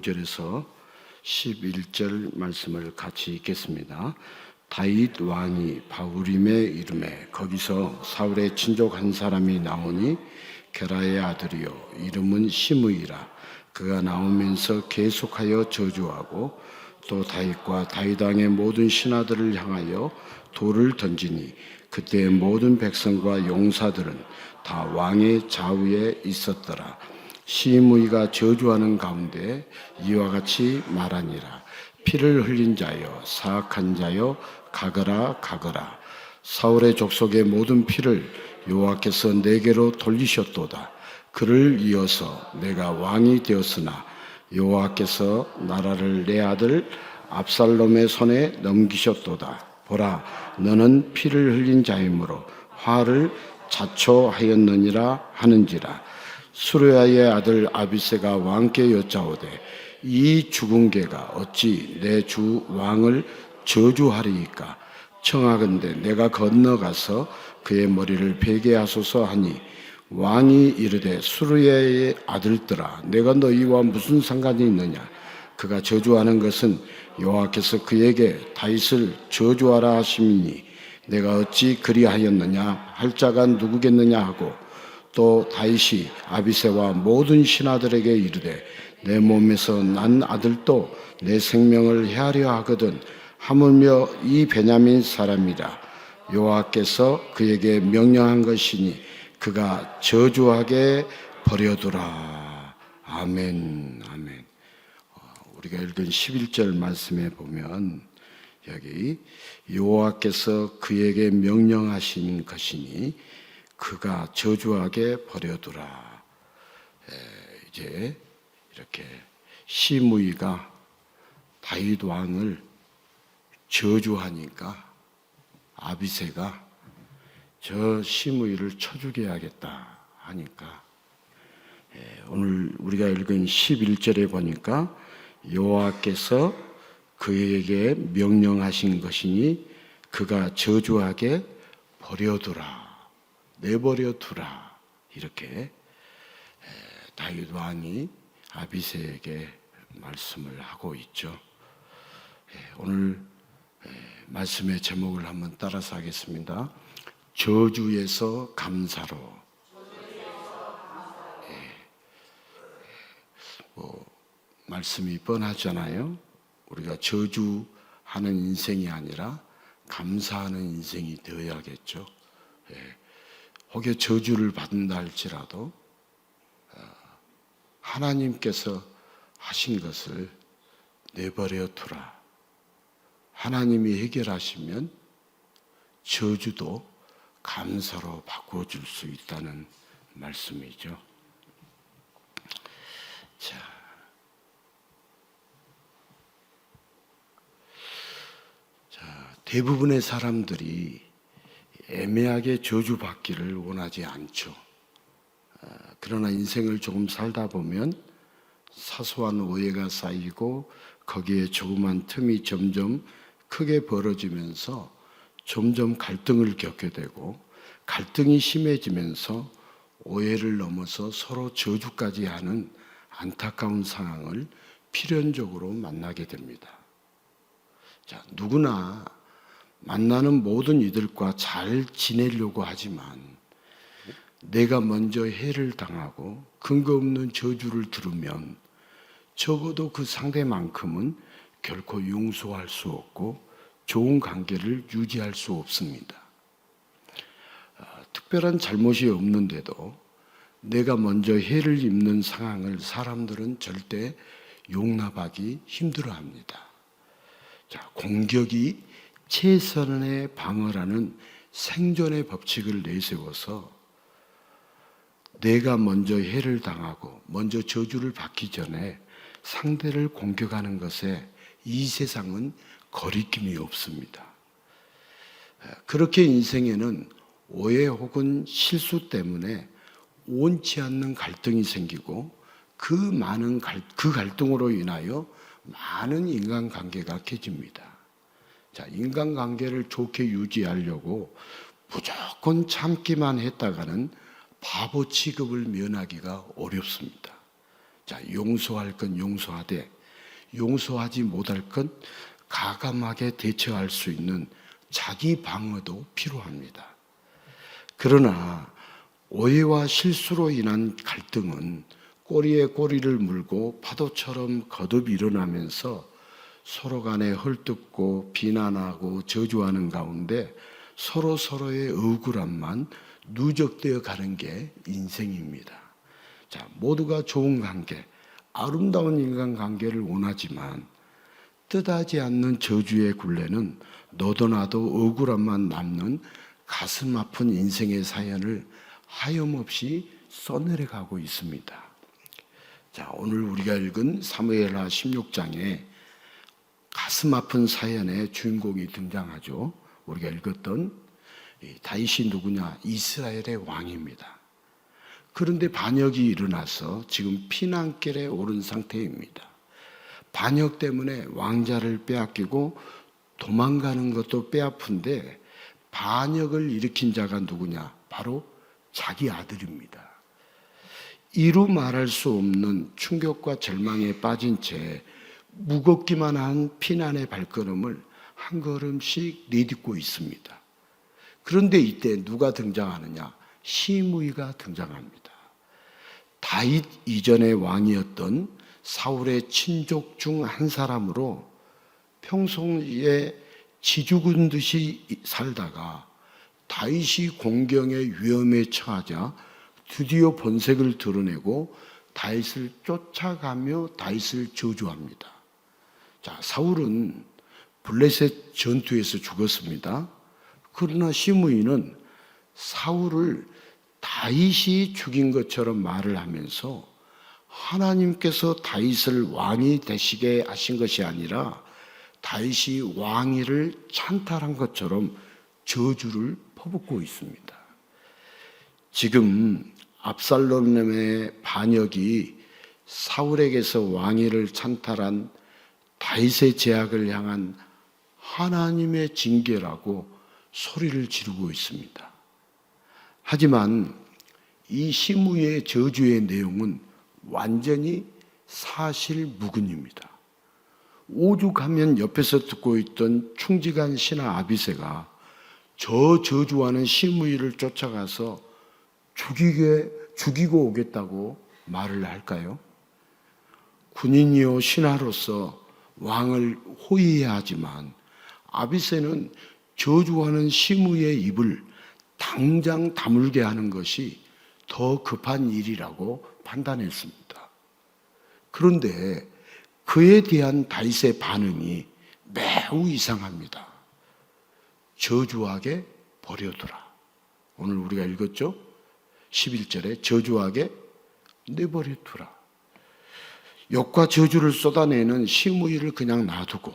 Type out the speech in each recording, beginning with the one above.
5절에서 11절 말씀을 같이 읽겠습니다. 다윗 왕이 바후림에 이르매 거기서 사울의 친족 한 사람이 나오니 게라의 아들이요 이름은 시므이라. 그가 나오면서 계속하여 저주하고 또 다윗과 다윗 왕의 모든 신하들을 향하여 돌을 던지니 그때 모든 백성과 용사들은 다 왕의 좌우에 있었더라. 시므이가 저주하는 가운데 이와 같이 말하니라. 피를 흘린 자여 사악한 자여 가거라 가거라. 사울의 족속의 모든 피를 여호와께서 내게로 돌리셨도다. 그를 이어서 내가 왕이 되었으나 여호와께서 나라를 내 아들 압살롬의 손에 넘기셨도다. 보라, 너는 피를 흘린 자이므로 화를 자초하였느니라 하는지라. 수르야의 아들 아비새가 왕께 여짜오되 이 죽은 개가 어찌 내 주 왕을 저주하리이까? 청하건대 내가 건너가서 그의 머리를 베게 하소서 하니 왕이 이르되 수르야의 아들들아 내가 너희와 무슨 상관이 있느냐? 그가 저주하는 것은 여호와께서 그에게 다윗을 저주하라 하심이니 내가 어찌 그리하였느냐 할 자가 누구겠느냐 하고 또 다윗이 아비새와 모든 신하들에게 이르되 내 몸에서 난 아들도 내 생명을 헤아려 하거든 하물며 이 베냐민 사람이라. 여호와께서 그에게 명령한 것이니 그가 저주하게 버려두라. 아멘. 아멘. 우리가 읽은 11절 말씀에 보면 여기 여호와께서 그에게 명령하신 것이니 그가 저주하게 버려두라. 이제 이렇게 시므이가 다윗 왕을 저주하니까 아비새가 저 시므이를 쳐 죽여야겠다 하니까 오늘 우리가 읽은 11절에 보니까 여호와께서 그에게 명령하신 것이니 그가 저주하게 버려두라. 내버려 두라. 이렇게 다윗 왕이 아비새에게 말씀을 하고 있죠. 오늘 말씀의 제목을 한번 따라서 하겠습니다. 저주에서 감사로. 말씀이 뻔하잖아요. 우리가 저주하는 인생이 아니라 감사하는 인생이 되어야겠죠. 혹여 저주를 받는다 할지라도 하나님께서 하신 것을 내버려 두라. 하나님이 해결하시면 저주도 감사로 바꿔줄 수 있다는 말씀이죠. 대부분의 사람들이 애매하게 저주받기를 원하지 않죠. 그러나 인생을 조금 살다 보면 사소한 오해가 쌓이고 거기에 조그만 틈이 점점 크게 벌어지면서 점점 갈등을 겪게 되고 갈등이 심해지면서 오해를 넘어서 서로 저주까지 하는 안타까운 상황을 필연적으로 만나게 됩니다. 누구나 만나는 모든 이들과 잘 지내려고 하지만 내가 먼저 해를 당하고 근거 없는 저주를 들으면 적어도 그 상대만큼은 결코 용서할 수 없고 좋은 관계를 유지할 수 없습니다. 특별한 잘못이 없는데도 내가 먼저 해를 입는 상황을 사람들은 절대 용납하기 힘들어합니다. 공격이 최선의 방어라는 생존의 법칙을 내세워서 내가 먼저 해를 당하고 먼저 저주를 받기 전에 상대를 공격하는 것에 이 세상은 거리낌이 없습니다. 그렇게 인생에는 오해 혹은 실수 때문에 원치 않는 갈등이 생기고 그 갈등으로 인하여 많은 인간관계가 깨집니다. 인간관계를 좋게 유지하려고 무조건 참기만 했다가는 바보 취급을 면하기가 어렵습니다. 자, 용서할 건 용서하되 용서하지 못할 건 가감하게 대처할 수 있는 자기 방어도 필요합니다. 그러나 오해와 실수로 인한 갈등은 꼬리에 꼬리를 물고 파도처럼 거듭 일어나면서 서로 간에 헐뜯고 비난하고 저주하는 가운데 서로의 억울함만 누적되어 가는 게 인생입니다. 자, 모두가 좋은 관계, 아름다운 인간관계를 원하지만 뜻하지 않는 저주의 굴레는 너도 나도 억울함만 남는 가슴 아픈 인생의 사연을 하염없이 써내려가고 있습니다. 자, 오늘 우리가 읽은 사무엘하 16장에 가슴 아픈 사연의 주인공이 등장하죠. 우리가 읽었던 다윗이 누구냐? 이스라엘의 왕입니다. 그런데 반역이 일어나서 지금 피난길에 오른 상태입니다. 반역 때문에 왕자를 빼앗기고 도망가는 것도 뼈아픈데 반역을 일으킨 자가 누구냐? 바로 자기 아들입니다. 이루 말할 수 없는 충격과 절망에 빠진 채 무겁기만 한 피난의 발걸음을 한 걸음씩 내딛고 있습니다. 그런데 이때 누가 등장하느냐? 시므이가 등장합니다. 다윗 이전의 왕이었던 사울의 친족 중 한 사람으로 평소에 지죽은 듯이 살다가 다윗이 공경의 위험에 처하자 드디어 본색을 드러내고 다윗을 쫓아가며 다윗을 저주합니다. 자, 사울은 블레셋 전투에서 죽었습니다. 그러나 시므이는 사울을 다윗이 죽인 것처럼 말을 하면서 하나님께서 다윗을 왕이 되시게 하신 것이 아니라 다윗이 왕위를 찬탈한 것처럼 저주를 퍼붓고 있습니다. 지금 압살롬의 반역이 사울에게서 왕위를 찬탈한 다윗의 제약을 향한 하나님의 징계라고 소리를 지르고 있습니다. 하지만 이 시므이의 저주의 내용은 완전히 사실무근입니다. 오죽하면 옆에서 듣고 있던 충직한 신하 아비새가 저 저주하는 시므이를 쫓아가서 죽이고 오겠다고 말을 할까요? 군인이요 신하로서 왕을 호위해야 하지만 아비새는 저주하는 시므이의 입을 당장 다물게 하는 것이 더 급한 일이라고 판단했습니다. 그런데 그에 대한 다윗의 반응이 매우 이상합니다. 저주하게 버려두라. 오늘 우리가 읽었죠? 11절에 저주하게 내버려두라. 욕과 저주를 쏟아내는 시므이를 그냥 놔두고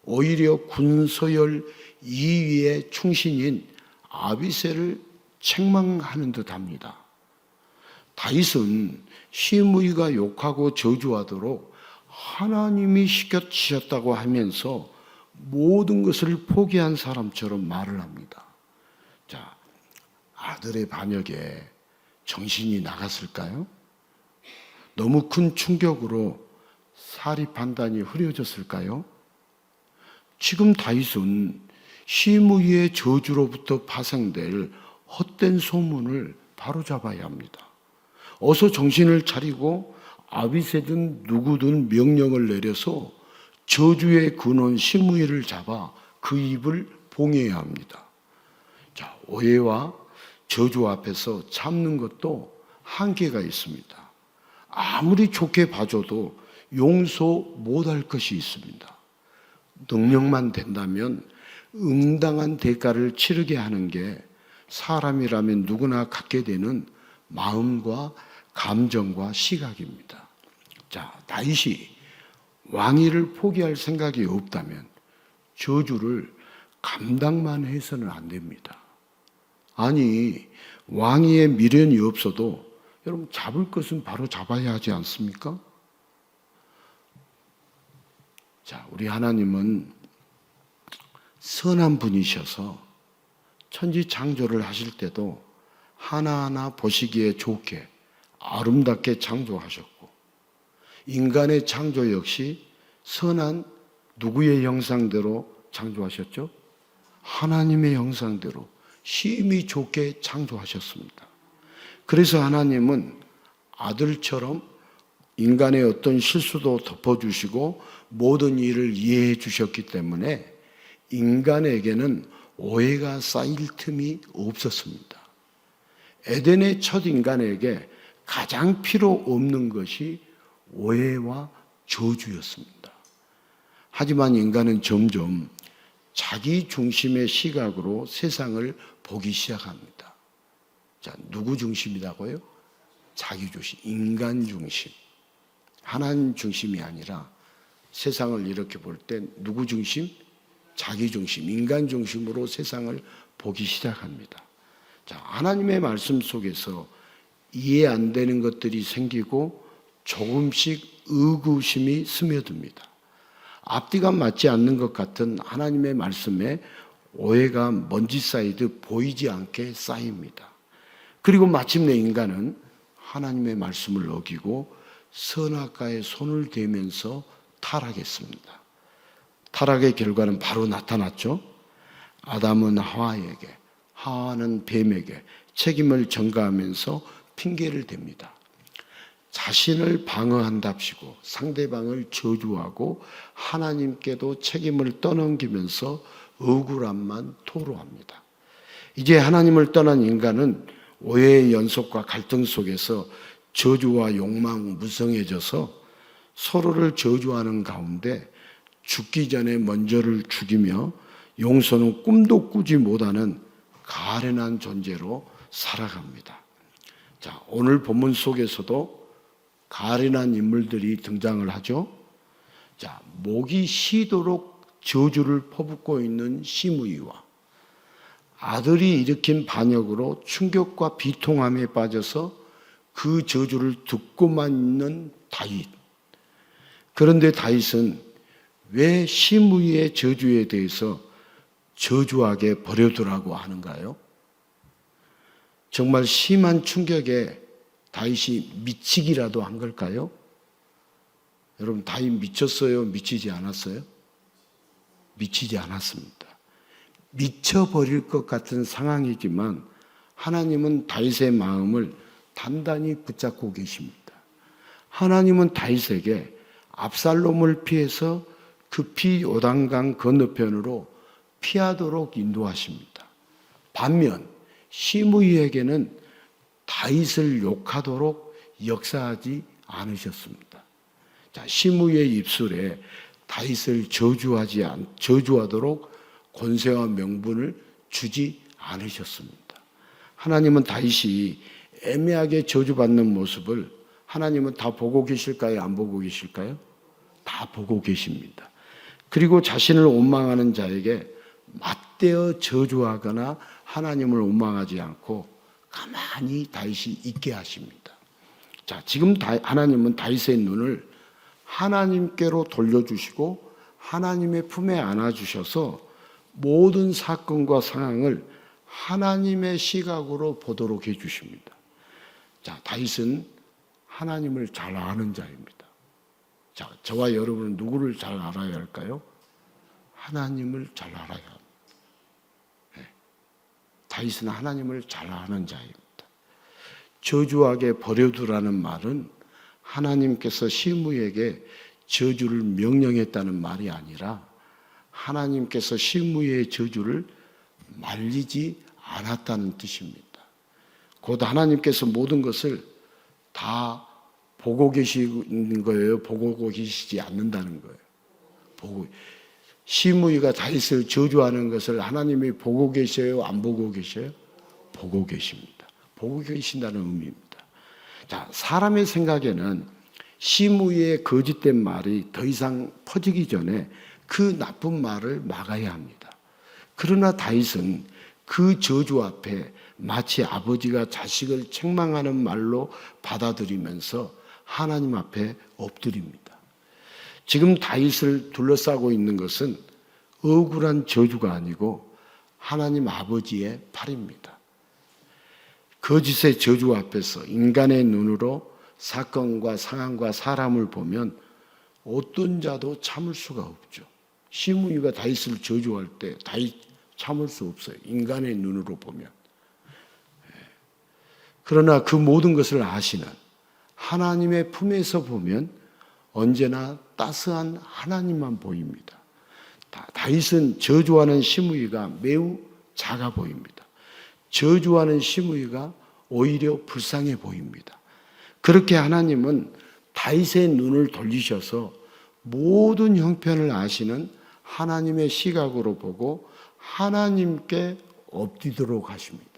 오히려 군서열 2위의 충신인 아비새를 책망하는 듯합니다. 다윗은 시므이가 욕하고 저주하도록 하나님이 시켜주셨다고 하면서 모든 것을 포기한 사람처럼 말을 합니다. 자, 아들의 반역에 정신이 나갔을까요? 너무 큰 충격으로 사리 판단이 흐려졌을까요? 지금 다윗은 시므이의 저주로부터 파생될 헛된 소문을 바로잡아야 합니다. 어서 정신을 차리고 아비새든 누구든 명령을 내려서 저주의 근원 시므이를 잡아 그 입을 봉해야 합니다. 자, 오해와 저주 앞에서 참는 것도 한계가 있습니다. 아무리 좋게 봐줘도 용서 못할 것이 있습니다. 능력만 된다면 응당한 대가를 치르게 하는 게 사람이라면 누구나 갖게 되는 마음과 감정과 시각입니다. 자, 다윗이 왕위를 포기할 생각이 없다면 저주를 감당만 해서는 안 됩니다. 아니, 왕위에 미련이 없어도 여러분 잡을 것은 바로 잡아야 하지 않습니까? 자, 우리 하나님은 선한 분이셔서 천지 창조를 하실 때도 하나하나 보시기에 좋게 아름답게 창조하셨고 인간의 창조 역시 선한 누구의 형상대로 창조하셨죠? 하나님의 형상대로 심히 좋게 창조하셨습니다. 그래서 하나님은 아들처럼 인간의 어떤 실수도 덮어주시고 모든 일을 이해해 주셨기 때문에 인간에게는 오해가 쌓일 틈이 없었습니다. 에덴의 첫 인간에게 가장 필요 없는 것이 오해와 저주였습니다. 하지만 인간은 점점 자기 중심의 시각으로 세상을 보기 시작합니다. 자, 누구 중심이라고요? 자기 중심, 인간 중심. 하나님 중심이 아니라 세상을 이렇게 볼 때 누구 중심? 자기 중심, 인간 중심으로 세상을 보기 시작합니다. 자, 하나님의 말씀 속에서 이해 안 되는 것들이 생기고 조금씩 의구심이 스며듭니다. 앞뒤가 맞지 않는 것 같은 하나님의 말씀에 오해가 먼지 쌓이듯 보이지 않게 쌓입니다. 그리고 마침내 인간은 하나님의 말씀을 어기고 선악과에 손을 대면서 타락했습니다. 타락의 결과는 바로 나타났죠. 아담은 하와에게, 하와는 뱀에게 책임을 전가하면서 핑계를 댑니다. 자신을 방어한답시고 상대방을 저주하고 하나님께도 책임을 떠넘기면서 억울함만 토로합니다. 이제 하나님을 떠난 인간은 오해의 연속과 갈등 속에서 저주와 욕망 무성해져서 서로를 저주하는 가운데 죽기 전에 먼저를 죽이며 용서는 꿈도 꾸지 못하는 가련한 존재로 살아갑니다. 자, 오늘 본문 속에서도 가련한 인물들이 등장을 하죠. 자, 목이 쉬도록 저주를 퍼붓고 있는 시므이와 아들이 일으킨 반역으로 충격과 비통함에 빠져서 그 저주를 듣고만 있는 다윗. 그런데 다윗은 왜 시므이의 저주에 대해서 저주하게 버려두라고 하는가요? 정말 심한 충격에 다윗이 미치기라도 한 걸까요? 여러분, 다윗 미쳤어요? 미치지 않았어요? 미치지 않았습니다. 미쳐버릴 것 같은 상황이지만 하나님은 다윗의 마음을 단단히 붙잡고 계십니다. 하나님은 다윗에게 압살롬을 피해서 급히 요단강 건너편으로 피하도록 인도하십니다. 반면 시므이에게는 다윗을 욕하도록 역사하지 않으셨습니다. 자, 시므이의 입술에 다윗을 저주하도록 권세와 명분을 주지 않으셨습니다. 하나님은 다윗이 애매하게 저주받는 모습을 하나님은 다 보고 계실까요? 안 보고 계실까요? 다 보고 계십니다. 그리고 자신을 원망하는 자에게 맞대어 저주하거나 하나님을 원망하지 않고 가만히 다윗이 있게 하십니다. 자, 지금 하나님은 다윗의 눈을 하나님께로 돌려주시고 하나님의 품에 안아주셔서 모든 사건과 상황을 하나님의 시각으로 보도록 해주십니다. 자, 다윗은 하나님을 잘 아는 자입니다. 자, 저와 여러분은 누구를 잘 알아야 할까요? 하나님을 잘 알아야 합니다. 네. 다윗은 하나님을 잘 아는 자입니다. 저주하게 버려두라는 말은 하나님께서 시므이에게 저주를 명령했다는 말이 아니라 하나님께서 시므이의 저주를 말리지 않았다는 뜻입니다. 곧 하나님께서 모든 것을 다 보고 계시는 거예요? 보고 계시지 않는다는 거예요? 시므이가 다윗을 저주하는 것을 하나님이 보고 계셔요? 안 보고 계셔요? 보고 계십니다. 보고 계신다는 의미입니다. 자, 사람의 생각에는 시므이의 거짓된 말이 더 이상 퍼지기 전에 그 나쁜 말을 막아야 합니다. 그러나 다윗은 그 저주 앞에 마치 아버지가 자식을 책망하는 말로 받아들이면서 하나님 앞에 엎드립니다. 지금 다윗을 둘러싸고 있는 것은 억울한 저주가 아니고 하나님 아버지의 팔입니다. 거짓의 저주 앞에서 인간의 눈으로 사건과 상황과 사람을 보면 어떤 자도 참을 수가 없죠. 시므이가 다윗을 저주할 때 다윗 참을 수 없어요. 인간의 눈으로 보면. 그러나 그 모든 것을 아시는 하나님의 품에서 보면 언제나 따스한 하나님만 보입니다. 다윗은 저주하는 시므이가 매우 작아 보입니다. 저주하는 시므이가 오히려 불쌍해 보입니다. 그렇게 하나님은 다윗의 눈을 돌리셔서 모든 형편을 아시는 하나님의 시각으로 보고 하나님께 엎드리도록 하십니다.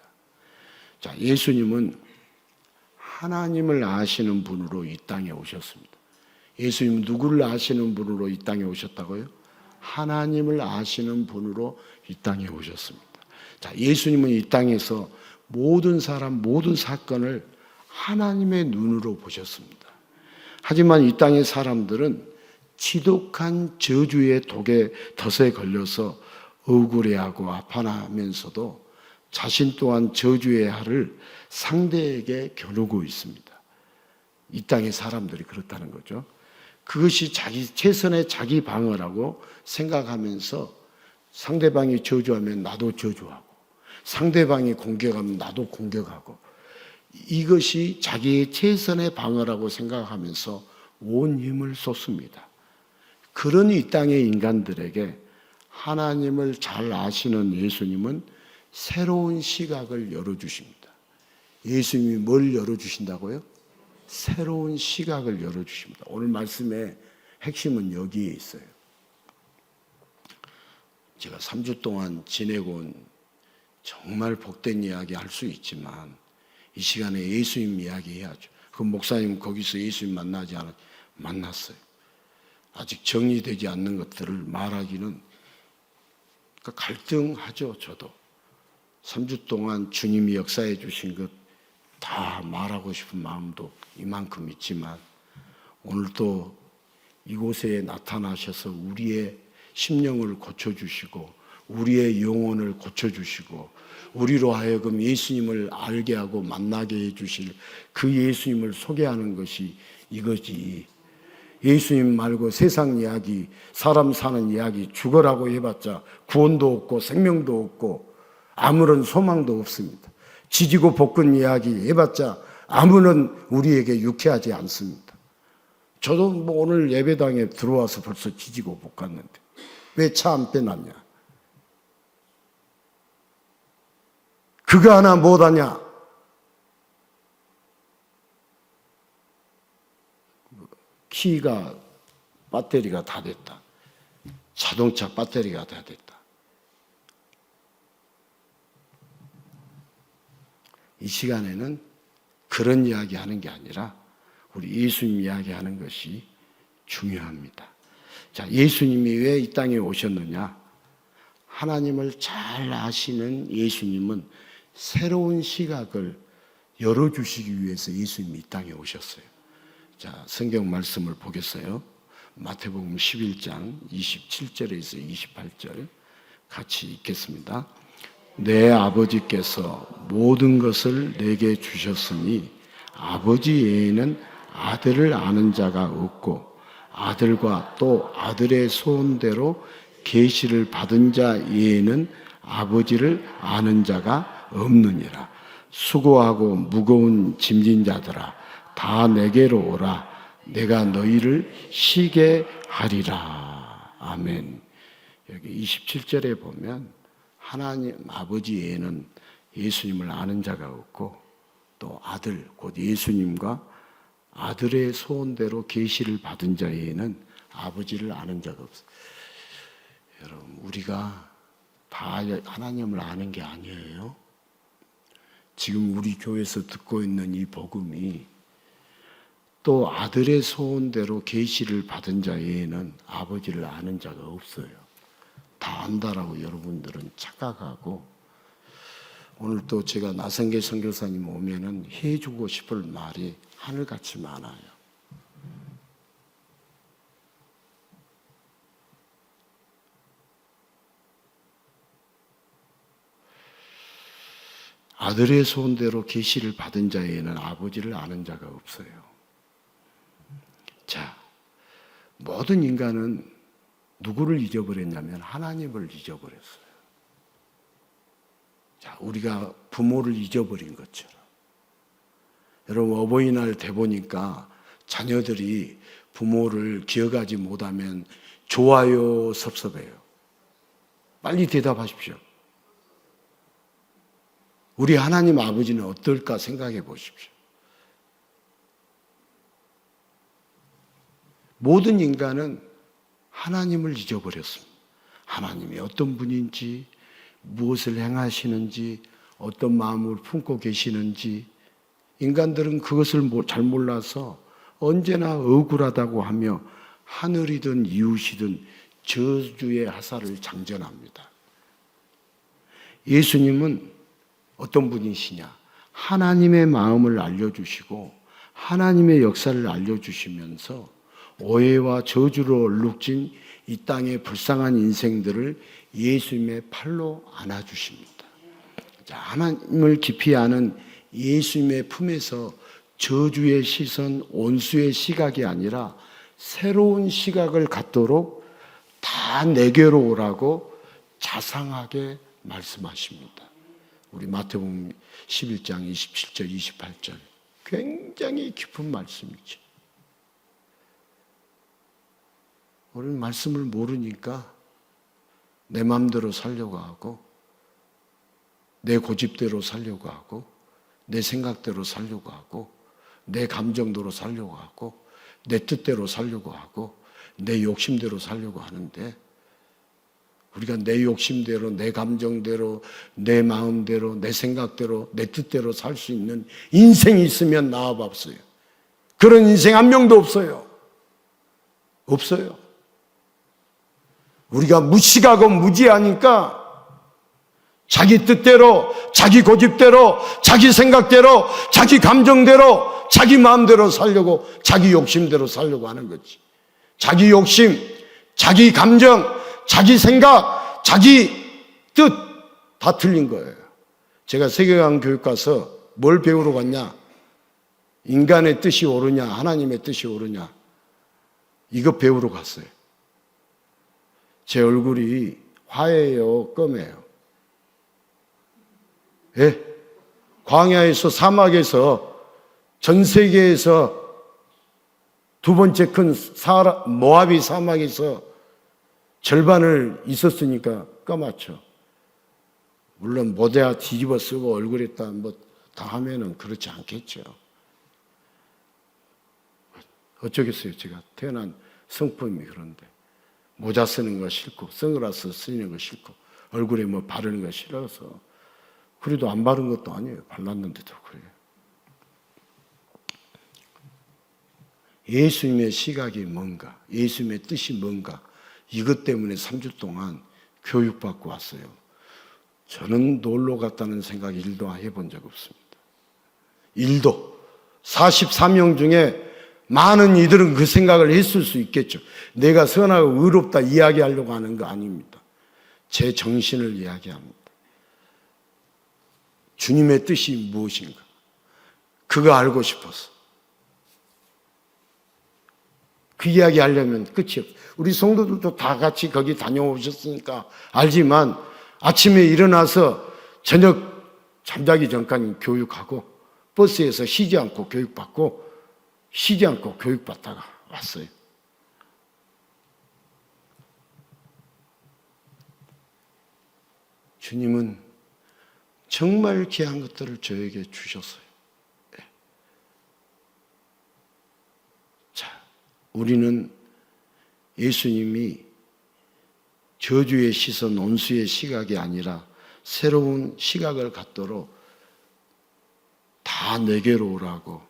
자, 예수님은 하나님을 아시는 분으로 이 땅에 오셨습니다. 예수님은 누구를 아시는 분으로 이 땅에 오셨다고요? 하나님을 아시는 분으로 이 땅에 오셨습니다. 자, 예수님은 이 땅에서 모든 사람, 모든 사건을 하나님의 눈으로 보셨습니다. 하지만 이 땅의 사람들은 지독한 저주의 덫에 걸려서 억울해하고 아파하면서도 자신 또한 저주의 할을 상대에게 겨누고 있습니다. 이 땅의 사람들이 그렇다는 거죠. 그것이 최선의 자기 방어라고 생각하면서 상대방이 저주하면 나도 저주하고 상대방이 공격하면 나도 공격하고 이것이 자기의 최선의 방어라고 생각하면서 온 힘을 쏟습니다. 그런 이 땅의 인간들에게 하나님을 잘 아시는 예수님은 새로운 시각을 열어주십니다. 예수님이 뭘 열어주신다고요? 새로운 시각을 열어주십니다. 오늘 말씀의 핵심은 여기에 있어요. 제가 3주 동안 지내고 온 정말 복된 이야기 할 수 있지만 이 시간에 예수님 이야기 해야죠. 그 목사님 거기서 예수님 만나지 않았 만났어요. 아직 정리되지 않는 것들을 말하기는 그러니까 갈등하죠. 저도 3주 동안 주님이 역사해 주신 것 다 말하고 싶은 마음도 이만큼 있지만 오늘 또 이곳에 나타나셔서 우리의 심령을 고쳐주시고 우리의 영혼을 고쳐주시고 우리로 하여금 예수님을 알게 하고 만나게 해주실 그 예수님을 소개하는 것이 이거지. 예수님 말고 세상 이야기, 사람 사는 이야기, 죽어라고 해봤자 구원도 없고 생명도 없고 아무런 소망도 없습니다. 지지고 볶은 이야기 해봤자 아무런 우리에게 유쾌하지 않습니다. 저도 뭐 오늘 예배당에 들어와서 벌써 지지고 볶았는데 왜 차 안 빼놨냐? 그거 하나 못하냐? 키가 배터리가 다 됐다. 자동차 배터리가 다 됐다. 이 시간에는 그런 이야기 하는 게 아니라 우리 예수님 이야기 하는 것이 중요합니다. 자, 예수님이 왜 이 땅에 오셨느냐? 하나님을 잘 아시는 예수님은 새로운 시각을 열어주시기 위해서 예수님이 이 땅에 오셨어요. 자, 성경 말씀을 보겠어요. 마태복음 11장 27절에서 28절 같이 읽겠습니다. 내 아버지께서 모든 것을 내게 주셨으니 아버지 외에는 아들을 아는 자가 없고 아들과 또 아들의 소원대로 계시를 받은 자 외에는 아버지를 아는 자가 없느니라. 수고하고 무거운 짐진 자들아 다 내게로 오라. 내가 너희를 쉬게 하리라. 아멘. 여기 27절에 보면 하나님 아버지 외에는 예수님을 아는 자가 없고 또 아들 곧 예수님과 아들의 소원대로 계시를 받은 자 외에는 아버지를 아는 자가 없어요. 여러분 우리가 다 하나님을 아는 게 아니에요. 지금 우리 교회에서 듣고 있는 이 복음이 또 아들의 소원대로 계시를 받은 자 외에는 아버지를 아는 자가 없어요. 다 안다라고 여러분들은 착각하고 오늘 또 제가 나성계 선교사님 오면은 해주고 싶을 말이 하늘같이 많아요. 아들의 소원대로 계시를 받은 자에는 아버지를 아는 자가 없어요. 모든 인간은 누구를 잊어버렸냐면 하나님을 잊어버렸어요. 자, 우리가 부모를 잊어버린 것처럼. 여러분, 어버이날 돼 보니까 자녀들이 부모를 기억하지 못하면 좋아요, 섭섭해요. 빨리 대답하십시오. 우리 하나님 아버지는 어떨까 생각해 보십시오. 모든 인간은 하나님을 잊어버렸습니다. 하나님이 어떤 분인지, 무엇을 행하시는지, 어떤 마음을 품고 계시는지, 인간들은 그것을 잘 몰라서 언제나 억울하다고 하며 하늘이든 이웃이든 저주의 화살을 장전합니다. 예수님은 어떤 분이시냐? 하나님의 마음을 알려주시고 하나님의 역사를 알려주시면서 오해와 저주로 얼룩진 이 땅의 불쌍한 인생들을 예수님의 팔로 안아주십니다. 자, 하나님을 깊이 아는 예수님의 품에서 저주의 시선, 온수의 시각이 아니라 새로운 시각을 갖도록 다 내게로 오라고 자상하게 말씀하십니다. 우리 마태복음 11장 27절, 28절 굉장히 깊은 말씀이죠. 우리는 말씀을 모르니까 내 마음대로 살려고 하고 내 고집대로 살려고 하고 내 생각대로 살려고 하고 내 감정대로 살려고 하고 내 뜻대로 살려고 하고 내 욕심대로 살려고 하는데, 우리가 내 욕심대로, 내 감정대로, 내 마음대로, 내 생각대로, 내 뜻대로 살 수 있는 인생이 있으면 나와봤어요. 그런 인생 한 명도 없어요. 없어요. 우리가 무식하고 무지하니까 자기 뜻대로, 자기 고집대로, 자기 생각대로, 자기 감정대로, 자기 마음대로 살려고, 자기 욕심대로 살려고 하는 거지. 자기 욕심, 자기 감정, 자기 생각, 자기 뜻 다 틀린 거예요. 제가 세계관 교육 가서 뭘 배우러 갔냐? 인간의 뜻이 옳으냐, 하나님의 뜻이 옳으냐, 이거 배우러 갔어요. 제 얼굴이 화해요, 껌해요? 예? 광야에서, 사막에서, 전 세계에서 두 번째 큰 모압이 사막에서 절반을 있었으니까 까맣죠. 물론 모자 뒤집어 쓰고 얼굴에다 뭐 다 하면은 그렇지 않겠죠. 어쩌겠어요. 제가 태어난 성품이 그런데 모자 쓰는 거 싫고 선글라스 쓰는 거 싫고 얼굴에 뭐 바르는 거 싫어서, 그래도 안 바른 것도 아니에요. 발랐는데도 그래요. 예수님의 시각이 뭔가, 예수님의 뜻이 뭔가, 이것 때문에 3주 동안 교육받고 왔어요. 저는 놀러 갔다는 생각 1도 해본 적 없습니다. 1도. 44명 중에 많은 이들은 그 생각을 했을 수 있겠죠. 내가 선하고 의롭다 이야기하려고 하는 거 아닙니다. 제 정신을 이야기합니다. 주님의 뜻이 무엇인가? 그거 알고 싶어서. 그 이야기 하려면 끝이 없어요. 우리 성도들도 다 같이 거기 다녀오셨으니까 알지만, 아침에 일어나서 저녁 잠자기 전까지 교육하고 버스에서 쉬지 않고 교육받고 쉬지 않고 교육받다가 왔어요. 주님은 정말 귀한 것들을 저에게 주셨어요. 자, 우리는 예수님이 저주의 시선, 온수의 시각이 아니라 새로운 시각을 갖도록 다 내게로 오라고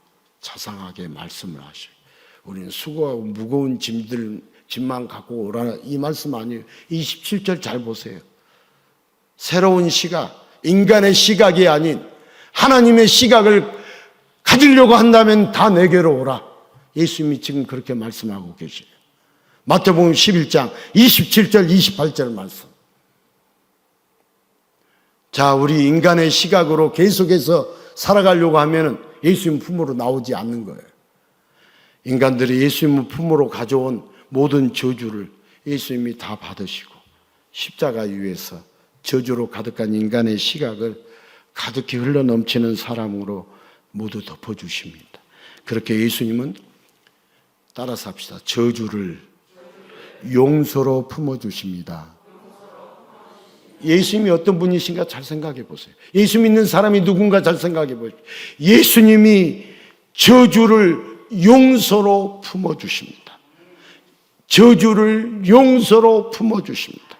자상하게 말씀을 하셔요. 우리는 수고하고 무거운 짐만 갖고 오라, 이 말씀 아니에요. 27절 잘 보세요. 새로운 시각, 인간의 시각이 아닌 하나님의 시각을 가지려고 한다면 다 내게로 오라. 예수님이 지금 그렇게 말씀하고 계세요. 마태복음 11장 27절 28절 말씀. 자, 우리 인간의 시각으로 계속해서 살아가려고 하면 예수님 품으로 나오지 않는 거예요. 인간들이 예수님 품으로 가져온 모든 저주를 예수님이 다 받으시고 십자가 위에서 저주로 가득한 인간의 시각을 가득히 흘러넘치는 사랑으로 모두 덮어주십니다. 그렇게 예수님은 따라서 합시다. 저주를 용서로 품어주십니다. 예수님이 어떤 분이신가 잘 생각해 보세요. 예수 믿는 사람이 누군가 잘 생각해 보십시오. 예수님이 저주를 용서로 품어주십니다. 저주를 용서로 품어주십니다.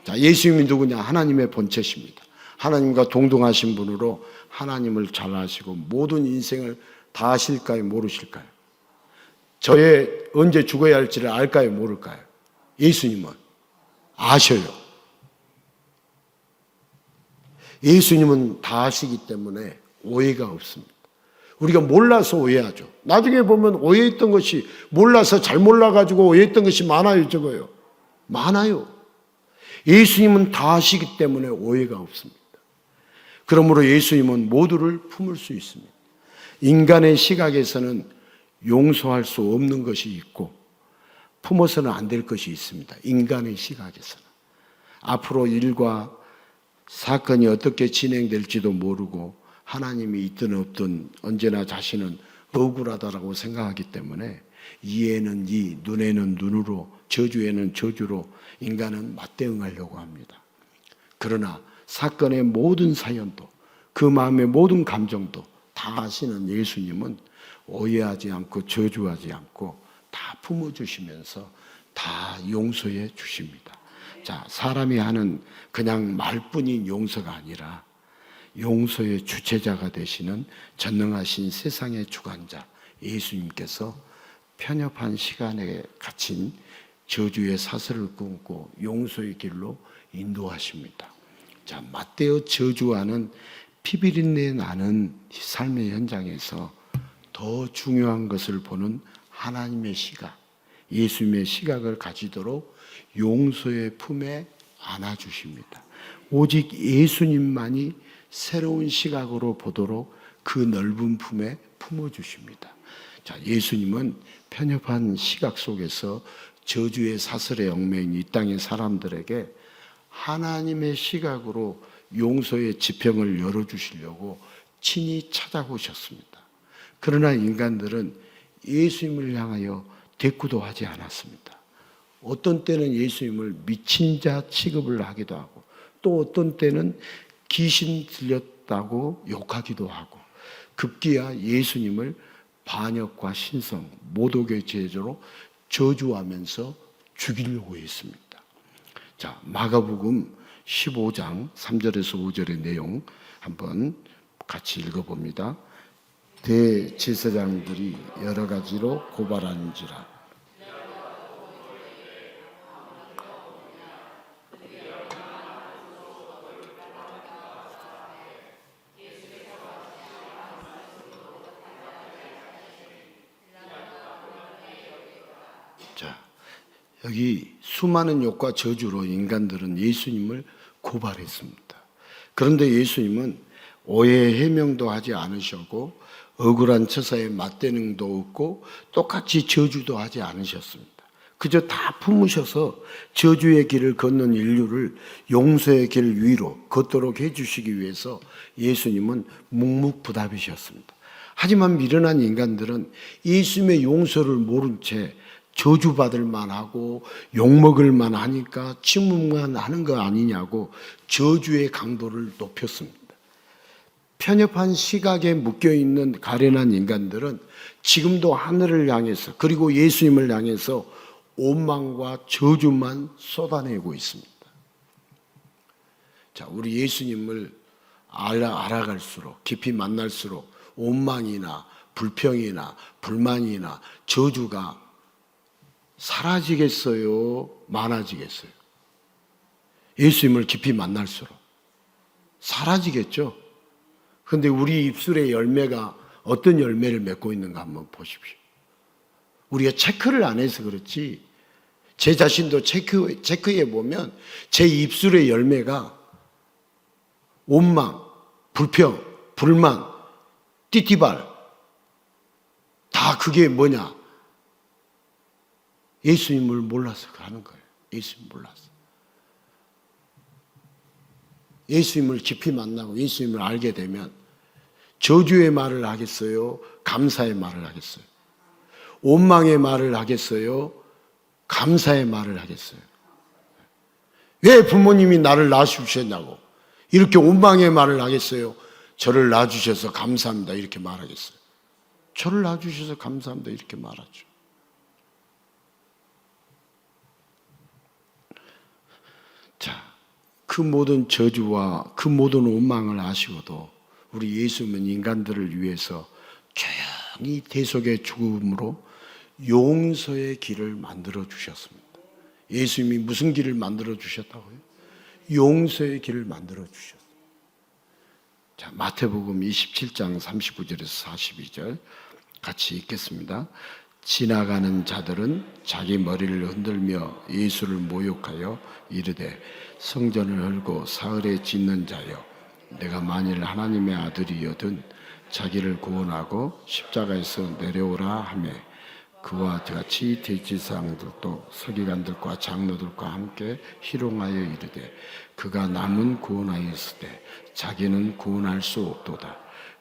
자, 예수님이 누구냐? 하나님의 본체십니다. 하나님과 동등하신 분으로 하나님을 잘 아시고 모든 인생을 다 아실까요? 모르실까요? 저의 언제 죽어야 할지를 알까요? 모를까요? 예수님은 아셔요. 예수님은 다 아시기 때문에 오해가 없습니다. 우리가 몰라서 오해하죠. 나중에 보면 오해했던 것이 몰라서 잘 몰라가지고 오해했던 것이 많아요. 적어요. 많아요. 예수님은 다 아시기 때문에 오해가 없습니다. 그러므로 예수님은 모두를 품을 수 있습니다. 인간의 시각에서는 용서할 수 없는 것이 있고 품어서는 안 될 것이 있습니다. 인간의 시각에서는. 앞으로 일과 사건이 어떻게 진행될지도 모르고 하나님이 있든 없든 언제나 자신은 억울하다라고 생각하기 때문에 이에는 이, 눈에는 눈으로, 저주에는 저주로 인간은 맞대응하려고 합니다. 그러나 사건의 모든 사연도 그 마음의 모든 감정도 다 아시는 예수님은 오해하지 않고 저주하지 않고 다 품어주시면서 다 용서해 주십니다. 자, 사람이 하는 그냥 말뿐인 용서가 아니라 용서의 주체자가 되시는 전능하신 세상의 주관자 예수님께서 편협한 시간에 갇힌 저주의 사슬을 끊고 용서의 길로 인도하십니다. 자, 맞대어 저주하는 피비린내 나는 삶의 현장에서 더 중요한 것을 보는 하나님의 시각, 예수님의 시각을 가지도록 용서의 품에 안아주십니다. 오직 예수님만이 새로운 시각으로 보도록 그 넓은 품에 품어주십니다. 자, 예수님은 편협한 시각 속에서 저주의 사슬에 얽매인 이 땅의 사람들에게 하나님의 시각으로 용서의 지평을 열어주시려고 친히 찾아오셨습니다. 그러나 인간들은 예수님을 향하여 대꾸도 하지 않았습니다. 어떤 때는 예수님을 미친 자 취급을 하기도 하고 또 어떤 때는 귀신 들렸다고 욕하기도 하고 급기야 예수님을 반역과 신성, 모독의 제조로 저주하면서 죽이려고 했습니다. 자, 마가복음 15장 3절에서 5절의 내용 한번 같이 읽어봅니다. 대제사장들이 여러 가지로 고발하는지라. 자, 여기 수많은 욕과 저주로 인간들은 예수님을 고발했습니다. 그런데 예수님은 오해 해명도 하지 않으셨고 억울한 처사에 맞대응도 없고 똑같이 저주도 하지 않으셨습니다. 그저 다 품으셔서 저주의 길을 걷는 인류를 용서의 길 위로 걷도록 해주시기 위해서 예수님은 묵묵부답이셨습니다. 하지만 미련한 인간들은 예수님의 용서를 모른 채 저주받을 만하고 욕먹을 만하니까 침묵만 하는 거 아니냐고 저주의 강도를 높였습니다. 편협한 시각에 묶여있는 가련한 인간들은 지금도 하늘을 향해서 그리고 예수님을 향해서 원망과 저주만 쏟아내고 있습니다. 자, 우리 예수님을 알아갈수록 깊이 만날수록 원망이나 불평이나 불만이나 저주가 사라지겠어요? 많아지겠어요? 예수님을 깊이 만날수록 사라지겠죠? 그런데 우리 입술의 열매가 어떤 열매를 맺고 있는가 한번 보십시오. 우리가 체크를 안 해서 그렇지 제 자신도 체크해 보면 제 입술의 열매가 원망, 불평, 불만, 띠띠발 다 그게 뭐냐? 예수님을 몰라서 하는 거예요. 예수님 몰라서. 예수님을 깊이 만나고 예수님을 알게 되면 저주의 말을 하겠어요? 감사의 말을 하겠어요? 원망의 말을 하겠어요? 감사의 말을 하겠어요? 왜 부모님이 나를 낳아주셨냐고 이렇게 원망의 말을 하겠어요? 저를 낳아주셔서 감사합니다 이렇게 말하겠어요? 저를 낳아주셔서 감사합니다 이렇게 말하죠. 자, 그 모든 저주와 그 모든 원망을 아시고도 우리 예수님은 인간들을 위해서 조용히 대속의 죽음으로 용서의 길을 만들어 주셨습니다. 예수님이 무슨 길을 만들어 주셨다고요? 용서의 길을 만들어 주셨어요. 자, 마태복음 27장 39절에서 42절 같이 읽겠습니다. 지나가는 자들은 자기 머리를 흔들며 예수를 모욕하여 이르되 성전을 헐고 사흘에 짓는 자여 내가 만일 하나님의 아들이여든 자기를 구원하고 십자가에서 내려오라 하며 그와 같이 대지사장들도 서기관들과 장로들과 함께 희롱하여 이르되 그가 남은 구원하였으되 자기는 구원할 수 없도다.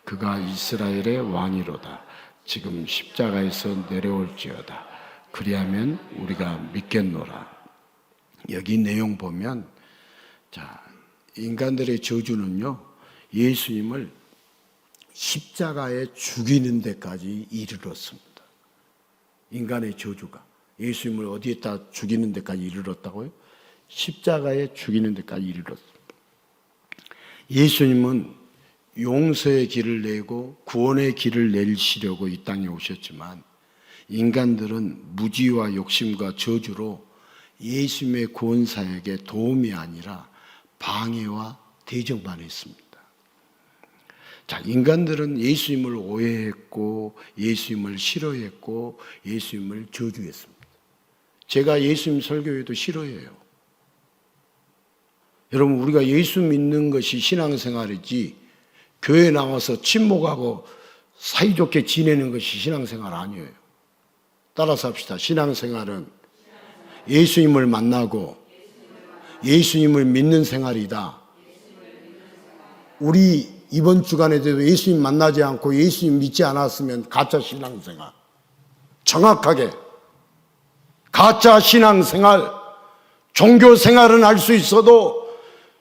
그가 이스라엘의 왕이로다. 지금 십자가에서 내려올지어다. 그리하면 우리가 믿겠노라. 여기 내용 보면 자, 인간들의 저주는요 예수님을 십자가에 죽이는 데까지 이르렀습니다. 인간의 저주가 예수님을 어디에다 죽이는 데까지 이르렀다고요? 십자가에 죽이는 데까지 이르렀습니다. 예수님은 용서의 길을 내고 구원의 길을 내시려고 이 땅에 오셨지만 인간들은 무지와 욕심과 저주로 예수님의 구원 사역에 도움이 아니라 방해와 대적만 했습니다. 자, 인간들은 예수님을 오해했고 예수님을 싫어했고 예수님을 저주했습니다. 제가 예수님 설교에도 싫어해요. 여러분, 우리가 예수 믿는 것이 신앙생활이지 교회 나와서 침묵하고 사이좋게 지내는 것이 신앙생활 아니에요. 따라서 합시다. 신앙생활은 예수님을 만나고 예수님을 믿는 생활이다. 우리 이번 주간에도 예수님 만나지 않고 예수님 믿지 않았으면 가짜 신앙생활. 정확하게 가짜 신앙생활, 종교생활은 할 수 있어도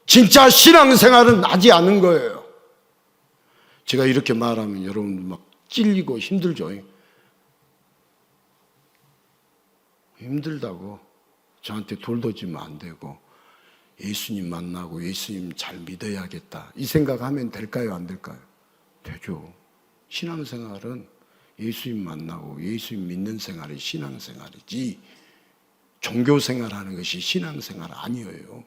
진짜 신앙생활은 하지 않는 거예요. 제가 이렇게 말하면 여러분 막 찔리고 힘들죠. 힘들다고 저한테 돌도 지면 안 되고 예수님 만나고 예수님 잘 믿어야겠다 이 생각하면 될까요? 안 될까요? 되죠. 신앙생활은 예수님 만나고 예수님 믿는 생활이 신앙생활이지 종교생활하는 것이 신앙생활 아니에요.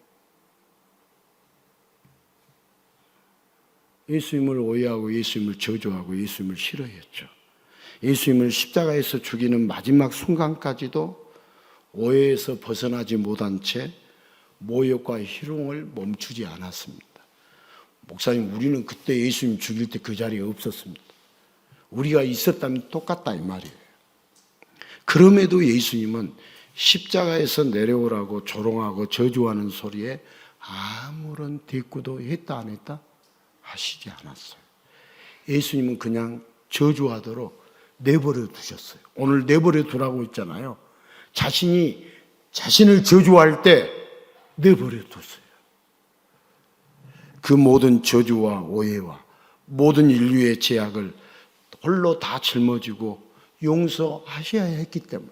예수님을 오해하고 예수님을 저주하고 예수님을 싫어했죠. 예수님을 십자가에서 죽이는 마지막 순간까지도 오해에서 벗어나지 못한 채 모욕과 희롱을 멈추지 않았습니다. 목사님, 우리는 그때 예수님 죽일 때 그 자리에 없었습니다. 우리가 있었다면 똑같다 이 말이에요. 그럼에도 예수님은 십자가에서 내려오라고 조롱하고 저주하는 소리에 아무런 대꾸도 했다 안 했다? 하시지 않았어요. 예수님은 그냥 저주하도록 내버려 두셨어요. 오늘 내버려 두라고 했잖아요. 자신이 자신을 저주할 때 내버려 뒀어요. 그 모든 저주와 오해와 모든 인류의 죄악을 홀로 다 짊어지고 용서하셔야 했기 때문에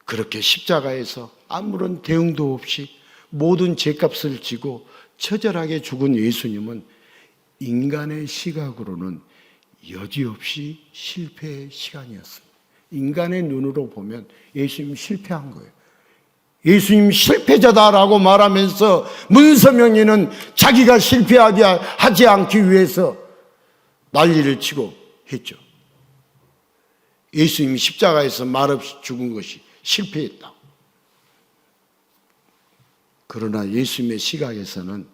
그렇게 십자가에서 아무런 대응도 없이 모든 죄값을 지고 처절하게 죽은 예수님은 인간의 시각으로는 여지없이 실패의 시간이었습니다. 인간의 눈으로 보면 예수님 실패한 거예요. 예수님 실패자다라고 말하면서 문서명리는 자기가 실패하지 않기 위해서 난리를 치고 했죠. 예수님이 십자가에서 말없이 죽은 것이 실패했다고. 그러나 예수님의 시각에서는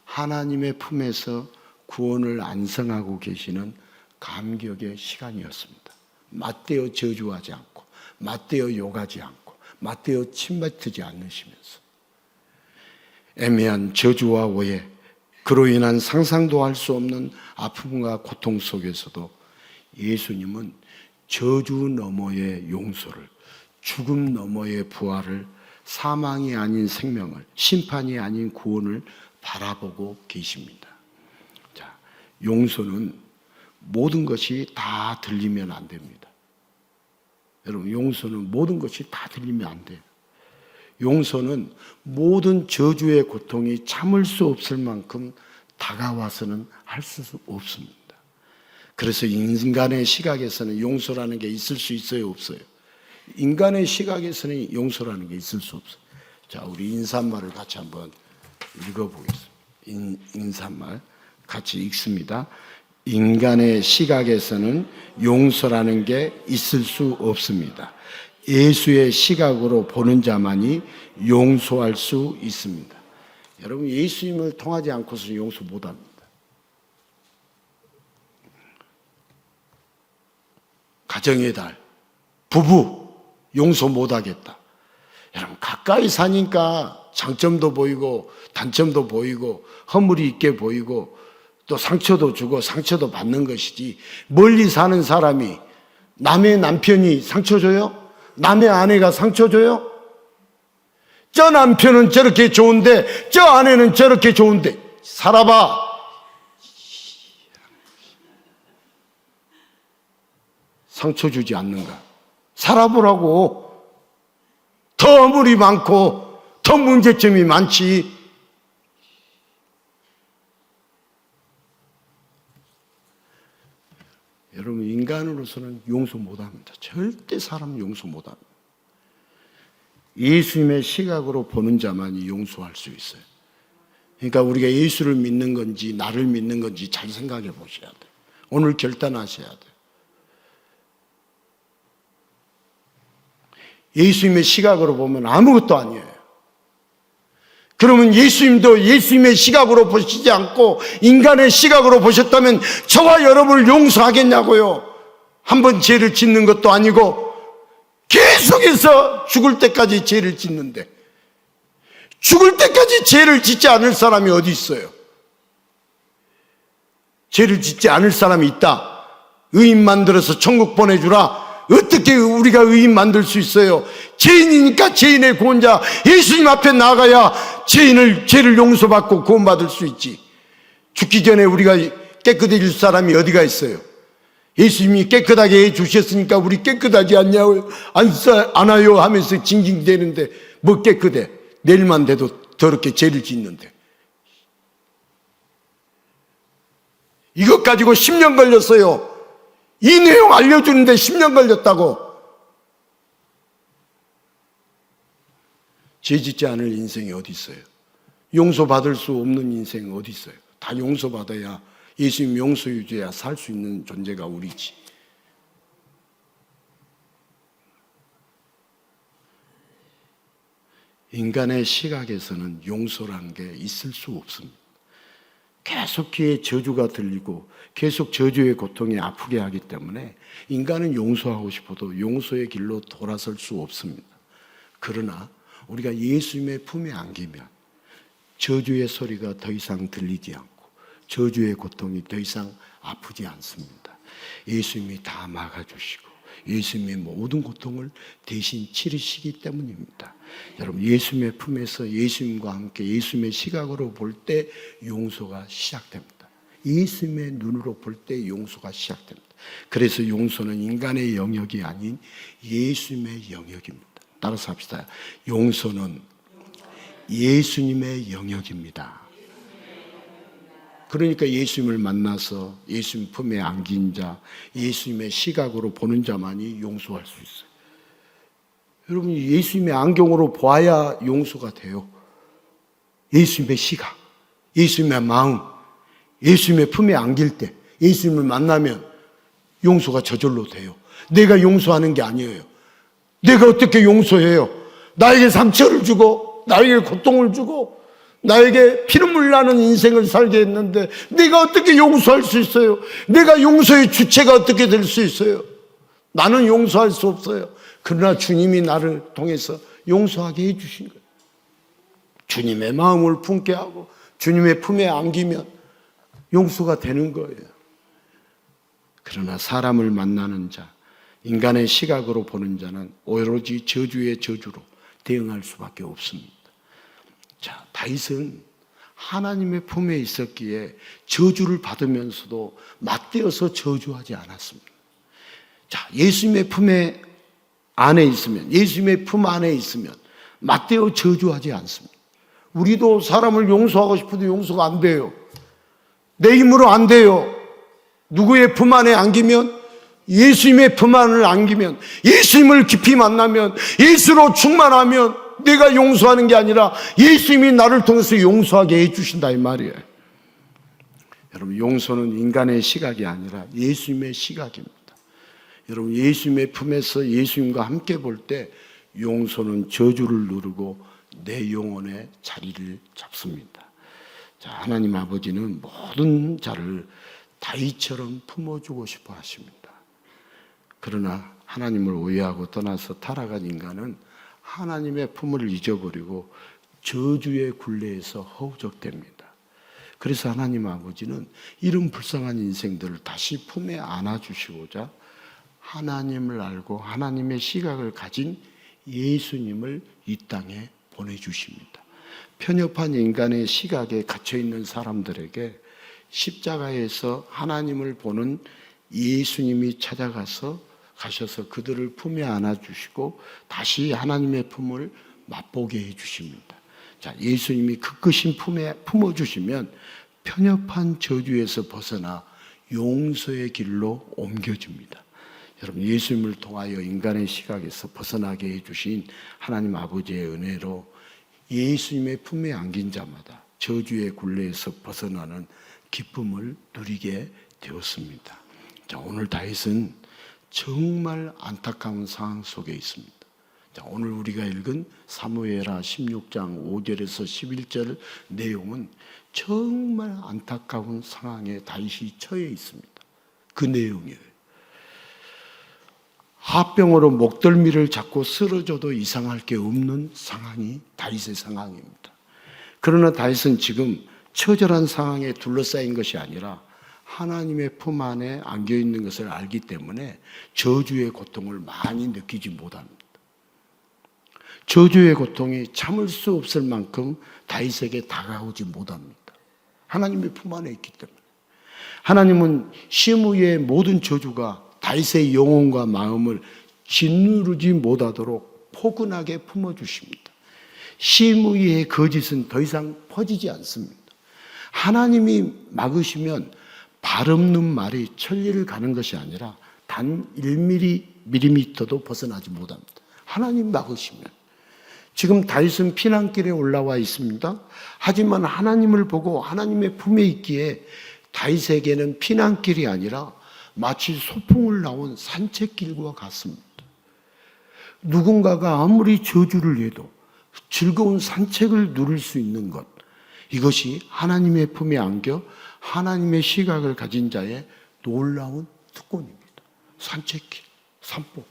하나님의 품에서 구원을 안성하고 계시는 감격의 시간이었습니다. 맞대어 저주하지 않고 맞대어 욕하지 않고 맞대어 침뱉지 않으시면서 애매한 저주와 오해, 그로 인한 상상도 할 수 없는 아픔과 고통 속에서도 예수님은 저주 너머의 용서를, 죽음 너머의 부활을, 사망이 아닌 생명을, 심판이 아닌 구원을 바라보고 계십니다. 자, 용서는 모든 것이 다 들리면 안 됩니다. 여러분, 용서는 모든 것이 다 들리면 안 돼요. 용서는 모든 저주의 고통이 참을 수 없을 만큼 다가와서는 할 수 없습니다. 그래서 인간의 시각에서는 용서라는 게 있을 수 있어요, 없어요? 인간의 시각에서는 용서라는 게 있을 수 없어요. 자, 우리 인사말을 같이 한번 읽어보겠습니다. 인사말 같이 읽습니다. 인간의 시각에서는 용서라는 게 있을 수 없습니다. 예수의 시각으로 보는 자만이 용서할 수 있습니다. 여러분, 예수님을 통하지 않고서 용서 못합니다. 가정의 달, 부부 용서 못하겠다. 여러분, 가까이 사니까 장점도 보이고 단점도 보이고 허물이 있게 보이고 또 상처도 주고 상처도 받는 것이지, 멀리 사는 사람이 남의 남편이 상처 줘요? 남의 아내가 상처 줘요? 저 남편은 저렇게 좋은데 저 아내는 저렇게 좋은데 살아봐. 상처 주지 않는가? 살아보라고. 더 허물이 많고 더 문제점이 많지. 여러분, 인간으로서는 용서 못합니다. 절대 사람 용서 못합니다. 예수님의 시각으로 보는 자만이 용서할 수 있어요. 그러니까 우리가 예수를 믿는 건지 나를 믿는 건지 잘 생각해 보셔야 돼요. 오늘 결단하셔야 돼요. 예수님의 시각으로 보면 아무것도 아니에요. 그러면 예수님도 예수님의 시각으로 보시지 않고 인간의 시각으로 보셨다면 저와 여러분을 용서하겠냐고요. 한번 죄를 짓는 것도 아니고 계속해서 죽을 때까지 죄를 짓는데, 죽을 때까지 죄를 짓지 않을 사람이 어디 있어요? 죄를 짓지 않을 사람이 있다. 의인 만들어서 천국 보내주라. 어떻게 우리가 의인 만들 수 있어요? 죄인이니까 죄인의 구원자 예수님 앞에 나가야 죄를 용서받고 구원받을 수 있지. 죽기 전에 우리가 깨끗해질 사람이 어디가 있어요? 예수님이 깨끗하게 해주셨으니까 우리 깨끗하지 않냐고요? 않아요 하면서 징징대는데 뭐 깨끗해? 내일만 돼도 더럽게 죄를 짓는데. 이것 가지고 10년 걸렸어요. 이 내용 알려주는데 10년 걸렸다고. 죄 짓지 않을 인생이 어디 있어요? 용서받을 수 없는 인생이 어디 있어요? 다 용서받아야, 예수님 용서유죄야 살 수 있는 존재가 우리지. 인간의 시각에서는 용서라는 게 있을 수 없습니다. 계속 귀에 저주가 들리고 계속 저주의 고통이 아프게 하기 때문에 인간은 용서하고 싶어도 용서의 길로 돌아설 수 없습니다. 그러나 우리가 예수님의 품에 안기면 저주의 소리가 더 이상 들리지 않고 저주의 고통이 더 이상 아프지 않습니다. 예수님이 다 막아주시고 예수님의 모든 고통을 대신 치르시기 때문입니다. 여러분, 예수님의 품에서 예수님과 함께 예수님의 시각으로 볼 때 용서가 시작됩니다. 예수님의 눈으로 볼 때 용서가 시작됩니다. 그래서 용서는 인간의 영역이 아닌 예수님의 영역입니다. 따라서 합시다. 용서는 예수님의 영역입니다. 그러니까 예수님을 만나서 예수님 품에 안긴 자, 예수님의 시각으로 보는 자만이 용서할 수 있어요. 여러분, 예수님의 안경으로 보아야 용서가 돼요. 예수님의 시각, 예수님의 마음, 예수님의 품에 안길 때, 예수님을 만나면 용서가 저절로 돼요. 내가 용서하는 게 아니에요. 내가 어떻게 용서해요? 나에게 상처를 주고 나에게 고통을 주고 나에게 피눈물 나는 인생을 살게 했는데 내가 어떻게 용서할 수 있어요? 내가 용서의 주체가 어떻게 될 수 있어요? 나는 용서할 수 없어요. 그러나 주님이 나를 통해서 용서하게 해주신 거예요. 주님의 마음을 품게 하고 주님의 품에 안기면 용서가 되는 거예요. 그러나 사람을 만나는 자, 인간의 시각으로 보는 자는 오로지 저주의 저주로 대응할 수밖에 없습니다. 자, 다윗은 하나님의 품에 있었기에 저주를 받으면서도 맞대어서 저주하지 않았습니다. 자, 예수님의 품에 안에 있으면, 예수님의 품 안에 있으면 맞대어 저주하지 않습니다. 우리도 사람을 용서하고 싶어도 용서가 안 돼요. 내 힘으로 안 돼요. 누구의 품 안에 안기면, 예수님의 품 안을 안기면, 예수님을 깊이 만나면, 예수로 충만하면 내가 용서하는 게 아니라 예수님이 나를 통해서 용서하게 해주신다 이 말이에요. 여러분, 용서는 인간의 시각이 아니라 예수님의 시각입니다. 여러분, 예수님의 품에서 예수님과 함께 볼 때 용서는 저주를 누르고 내 영혼의 자리를 잡습니다. 자, 하나님 아버지는 모든 자를 다윗처럼 품어주고 싶어 하십니다. 그러나 하나님을 오해하고 떠나서 타락한 인간은 하나님의 품을 잊어버리고 저주의 굴레에서 허우적됩니다. 그래서 하나님 아버지는 이런 불쌍한 인생들을 다시 품에 안아주시고자 하나님을 알고 하나님의 시각을 가진 예수님을 이 땅에 보내주십니다. 편협한 인간의 시각에 갇혀있는 사람들에게 십자가에서 하나님을 보는 예수님이 가셔서 그들을 품에 안아주시고 다시 하나님의 품을 맛보게 해주십니다. 자, 예수님이 그 크신 품에 품어주시면 편협한 저주에서 벗어나 용서의 길로 옮겨집니다. 여러분, 예수님을 통하여 인간의 시각에서 벗어나게 해주신 하나님 아버지의 은혜로 예수님의 품에 안긴 자마다 저주의 굴레에서 벗어나는 기쁨을 누리게 되었습니다. 자, 오늘 다윗은 정말 안타까운 상황 속에 있습니다. 자, 오늘 우리가 읽은 사무엘하 16장 5절에서 11절 내용은 정말 안타까운 상황에 다윗이 처해 있습니다. 그 내용이에요. 화병으로 목덜미를 잡고 쓰러져도 이상할 게 없는 상황이 다윗의 상황입니다. 그러나 다윗은 지금 처절한 상황에 둘러싸인 것이 아니라 하나님의 품 안에 안겨 있는 것을 알기 때문에 저주의 고통을 많이 느끼지 못합니다. 저주의 고통이 참을 수 없을 만큼 다윗에게 다가오지 못합니다. 하나님의 품 안에 있기 때문에. 하나님은 시므이의 모든 저주가 다윗의 영혼과 마음을 짓누르지 못하도록 포근하게 품어주십니다. 시므이의 거짓은 더 이상 퍼지지 않습니다. 하나님이 막으시면 발 없는 말이 천리를 가는 것이 아니라 단 1mm도 벗어나지 못합니다. 하나님 막으시면. 지금 다윗은 피난길에 올라와 있습니다. 하지만 하나님을 보고 하나님의 품에 있기에 다윗에게는 피난길이 아니라 마치 소풍을 나온 산책길과 같습니다. 누군가가 아무리 저주를 해도 즐거운 산책을 누릴 수 있는 것, 이것이 하나님의 품에 안겨 하나님의 시각을 가진 자의 놀라운 특권입니다. 산책길, 산보.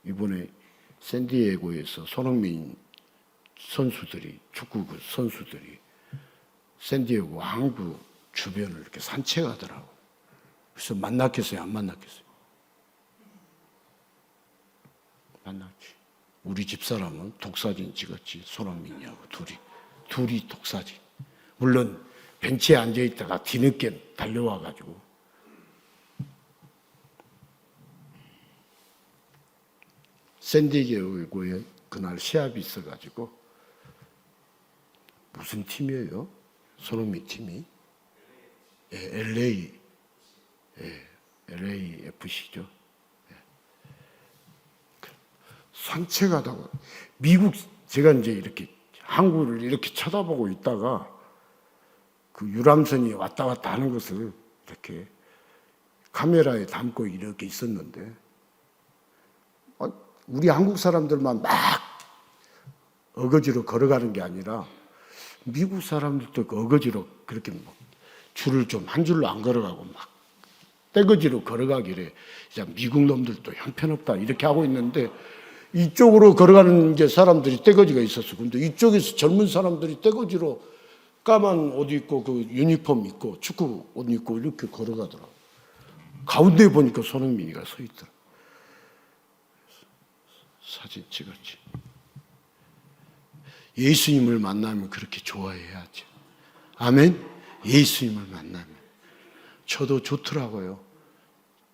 이번에 샌디에고에서 손흥민 선수들이, 축구 선수들이 샌디에고 항구 주변을 이렇게 산책하더라고요. 그래서 만났겠어요? 안 만났겠어요? 만났지. 우리 집사람은 독사진 찍었지. 손흥민이하고 둘이 독사진. 물론 벤치에 앉아있다가 뒤늦게 달려와가지고 샌디에고에 그날 시합이 있어가지고 무슨 팀이에요? 손흥민 팀이? LAFC죠. 산책하다가 제가 이제 이렇게 항구를 이렇게 쳐다보고 있다가 그 유람선이 왔다 갔다 하는 것을 이렇게 카메라에 담고 이렇게 있었는데 우리 한국 사람들만 막 어거지로 걸어가는 게 아니라 미국 사람들도 어거지로 그렇게 막 줄을 좀 한 줄로 안 걸어가고 막 떼거지로 걸어가길래 이제 미국 놈들도 형편없다 이렇게 하고 있는데 이쪽으로 걸어가는 이제 사람들이 떼거지가 있었어. 근데 이쪽에서 젊은 사람들이 떼거지로 까만 옷 입고 그 유니폼 입고 축구 옷 입고 이렇게 걸어가더라고. 가운데 보니까 손흥민이가 서 있더라. 사진 찍었지. 예수님을 만나면 그렇게 좋아해야지. 아멘. 예수님을 만나면 저도 좋더라고요.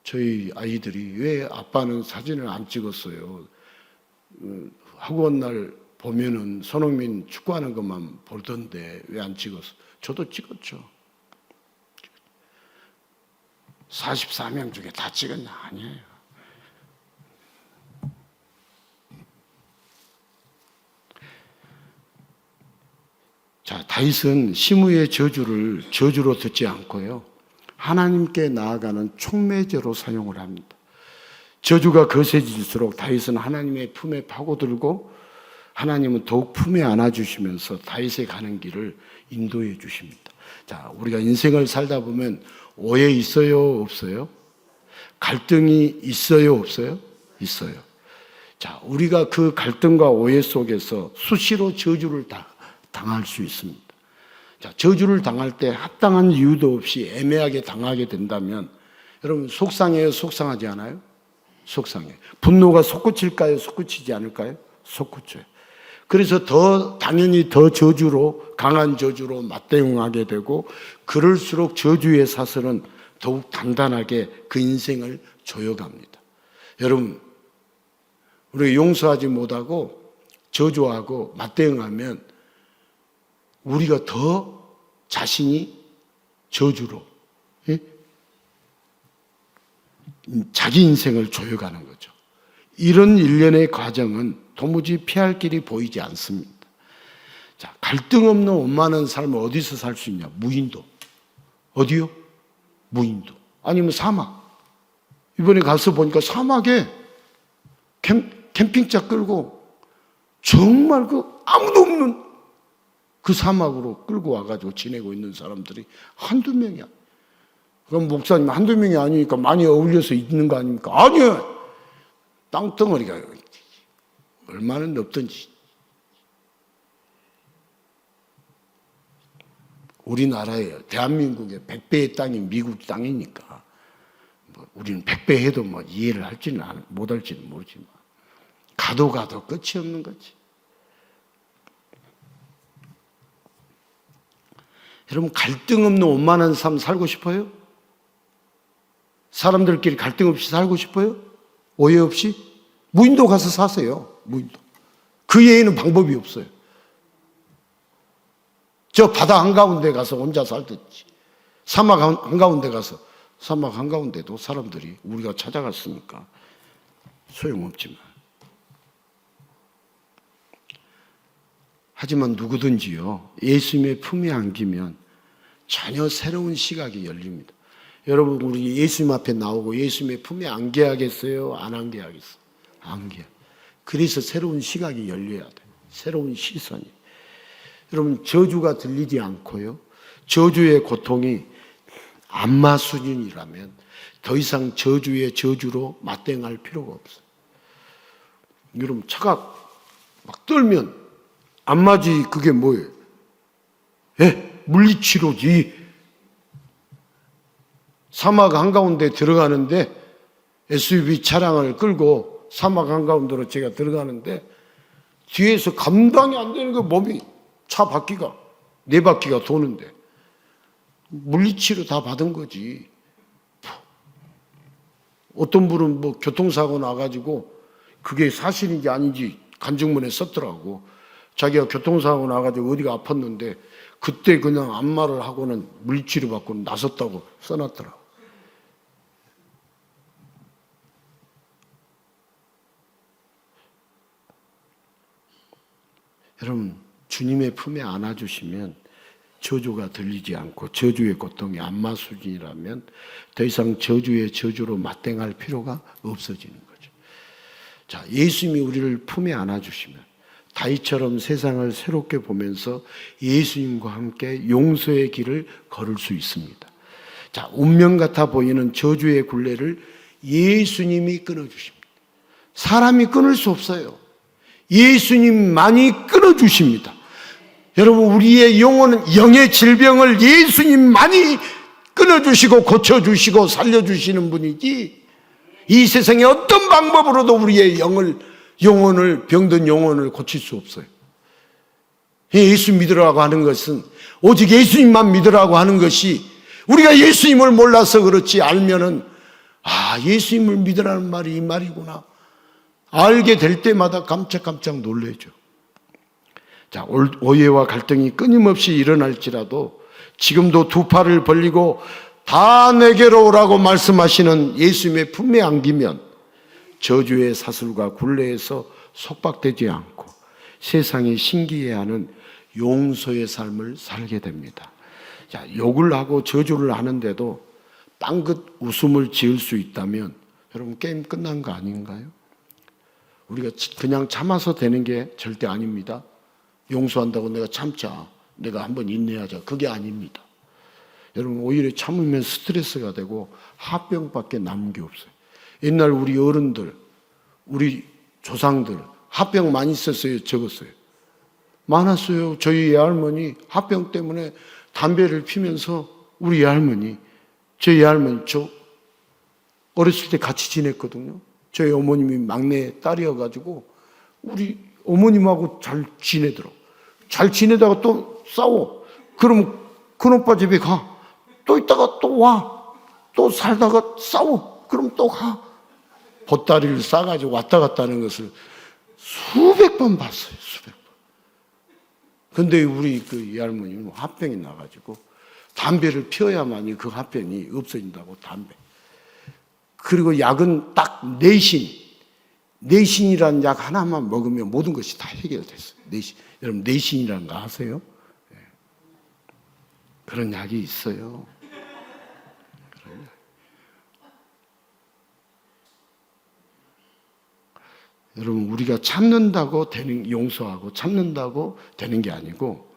저희 아이들이 왜 아빠는 사진을 안 찍었어요? 학원 날 보면은 손흥민 축구하는 것만 보던데 왜 안 찍었어? 저도 찍었죠. 44명 중에 다 찍었냐? 아니에요. 자, 다윗은 시므의 저주를 저주로 듣지 않고요, 하나님께 나아가는 촉매제로 사용을 합니다. 저주가 거세질수록 다윗은 하나님의 품에 파고들고 하나님은 더욱 품에 안아주시면서 다윗의 가는 길을 인도해 주십니다. 자, 우리가 인생을 살다 보면 오해 있어요? 없어요? 갈등이 있어요? 없어요? 있어요. 자, 우리가 그 갈등과 오해 속에서 수시로 저주를 당할 수 있습니다. 자, 저주를 당할 때 합당한 이유도 없이 애매하게 당하게 된다면 여러분 속상해요? 속상하지 않아요? 속상해. 분노가 솟구칠까요? 솟구치지 않을까요? 솟구쳐요. 그래서 당연히 더 저주로, 강한 저주로 맞대응하게 되고, 그럴수록 저주의 사슬은 더욱 단단하게 그 인생을 조여갑니다. 여러분, 우리가 용서하지 못하고 저주하고 맞대응하면 우리가 더 자신이 저주로, 예? 자기 인생을 조여가는 거죠. 이런 일련의 과정은 도무지 피할 길이 보이지 않습니다. 자, 갈등 없는 원만한 삶을 어디서 살 수 있냐? 무인도. 어디요? 무인도. 아니면 사막. 이번에 가서 보니까 사막에 캠핑카 끌고 정말 그 아무도 없는 그 사막으로 끌고 와가지고 지내고 있는 사람들이 한두 명이야. 그럼 목사님 한두 명이 아니니까 많이 어울려서 있는 거 아닙니까? 아니에요. 땅덩어리가 얼마나 넓던지. 우리나라에 대한민국의 100배의 땅이 미국 땅이니까 뭐 우리는 100배 해도 뭐 이해를 할지는 못할지는 모르지만 가도 끝이 없는 거지. 여러분, 갈등 없는 원만한 삶 살고 싶어요? 사람들끼리 갈등 없이 살고 싶어요? 오해 없이? 무인도 가서 사세요. 무인도. 그 외에는 방법이 없어요. 저 바다 한가운데 가서 혼자 살든지, 사막 한가운데 가서, 사막 한가운데도 사람들이 우리가 찾아갔으니까 소용없지만. 하지만 누구든지요, 예수님의 품에 안기면 전혀 새로운 시각이 열립니다. 여러분, 우리 예수님 앞에 나오고 예수님의 품에 안겨야겠어요? 안 안겨야겠어요? 안겨. 그래서 새로운 시각이 열려야 돼요. 새로운 시선이. 여러분, 저주가 들리지 않고요, 저주의 고통이 안마 수준이라면 더 이상 저주의 저주로 맞대응할 필요가 없어요. 여러분, 차가 막 떨면 안마지 그게 뭐예요? 예? 물리치료지. 사막 한가운데 들어가는데 SUV 차량을 끌고 사막 한가운데로 제가 들어가는데 뒤에서 감당이 안 되는 거, 몸이 차 바퀴가 네 바퀴가 도는데 물리치료 다 받은 거지. 어떤 분은 뭐 교통사고 나가지고 그게 사실인지 아닌지 간증문에 썼더라고. 자기가 교통사고 나가지고 어디가 아팠는데 그때 그냥 안마를 하고는 물리치료 받고는 나섰다고 써놨더라고. 여러분, 주님의 품에 안아주시면 저주가 들리지 않고 저주의 고통이 안마 수준이라면 더 이상 저주의 저주로 맞대응할 필요가 없어지는 거죠. 자, 예수님이 우리를 품에 안아주시면 다윗처럼 세상을 새롭게 보면서 예수님과 함께 용서의 길을 걸을 수 있습니다. 자, 운명 같아 보이는 저주의 굴레를 예수님이 끊어주십니다. 사람이 끊을 수 없어요. 예수님만이 끊어주십니다. 여러분, 우리의 영혼은, 영의 질병을 예수님만이 끊어주시고 고쳐주시고 살려주시는 분이지, 이 세상에 어떤 방법으로도 우리의 영혼을, 병든 영혼을 고칠 수 없어요. 예수 믿으라고 하는 것은, 오직 예수님만 믿으라고 하는 것이, 우리가 예수님을 몰라서 그렇지, 알면은 예수님을 믿으라는 말이 이 말이구나, 알게 될 때마다 깜짝깜짝 놀라죠. 자, 오해와 갈등이 끊임없이 일어날지라도 지금도 두 팔을 벌리고 다 내게로 오라고 말씀하시는 예수님의 품에 안기면 저주의 사슬과 굴레에서 속박되지 않고 세상이 신기해하는 용서의 삶을 살게 됩니다. 자, 욕을 하고 저주를 하는데도 빵긋 웃음을 지을 수 있다면 여러분, 게임 끝난 거 아닌가요? 우리가 그냥 참아서 되는 게 절대 아닙니다. 용서한다고 내가 참자, 내가 한번 인내하자, 그게 아닙니다. 여러분, 오히려 참으면 스트레스가 되고 화병밖에 남은 게 없어요. 옛날 우리 어른들, 우리 조상들 화병 많이 썼어요, 적었어요? 많았어요. 저희 외할머니 화병 때문에 담배를 피면서, 우리 외할머니, 저희 외할머니, 저 어렸을 때 같이 지냈거든요. 저희 어머님이 막내 딸이어가지고 우리 어머님하고 잘 지내더라고. 잘 지내다가 또 싸워. 그러면 큰오빠 집에 가. 또 있다가 또 와. 또 살다가 싸워. 그럼 또 가. 보따리를 싸가지고 왔다 갔다 하는 것을 수백 번 봤어요. 수백 번. 근데 우리 그 이할머니는 화병이 나가지고 담배를 피워야만이 그 화병이 없어진다고, 담배. 그리고 약은 딱 내신이라는 약 하나만 먹으면 모든 것이 다 해결됐어요. 내신. 여러분, 내신이라는 거 아세요? 네. 그런 약이 있어요. 여러분, 우리가 참는다고 용서하고 참는다고 되는 게 아니고,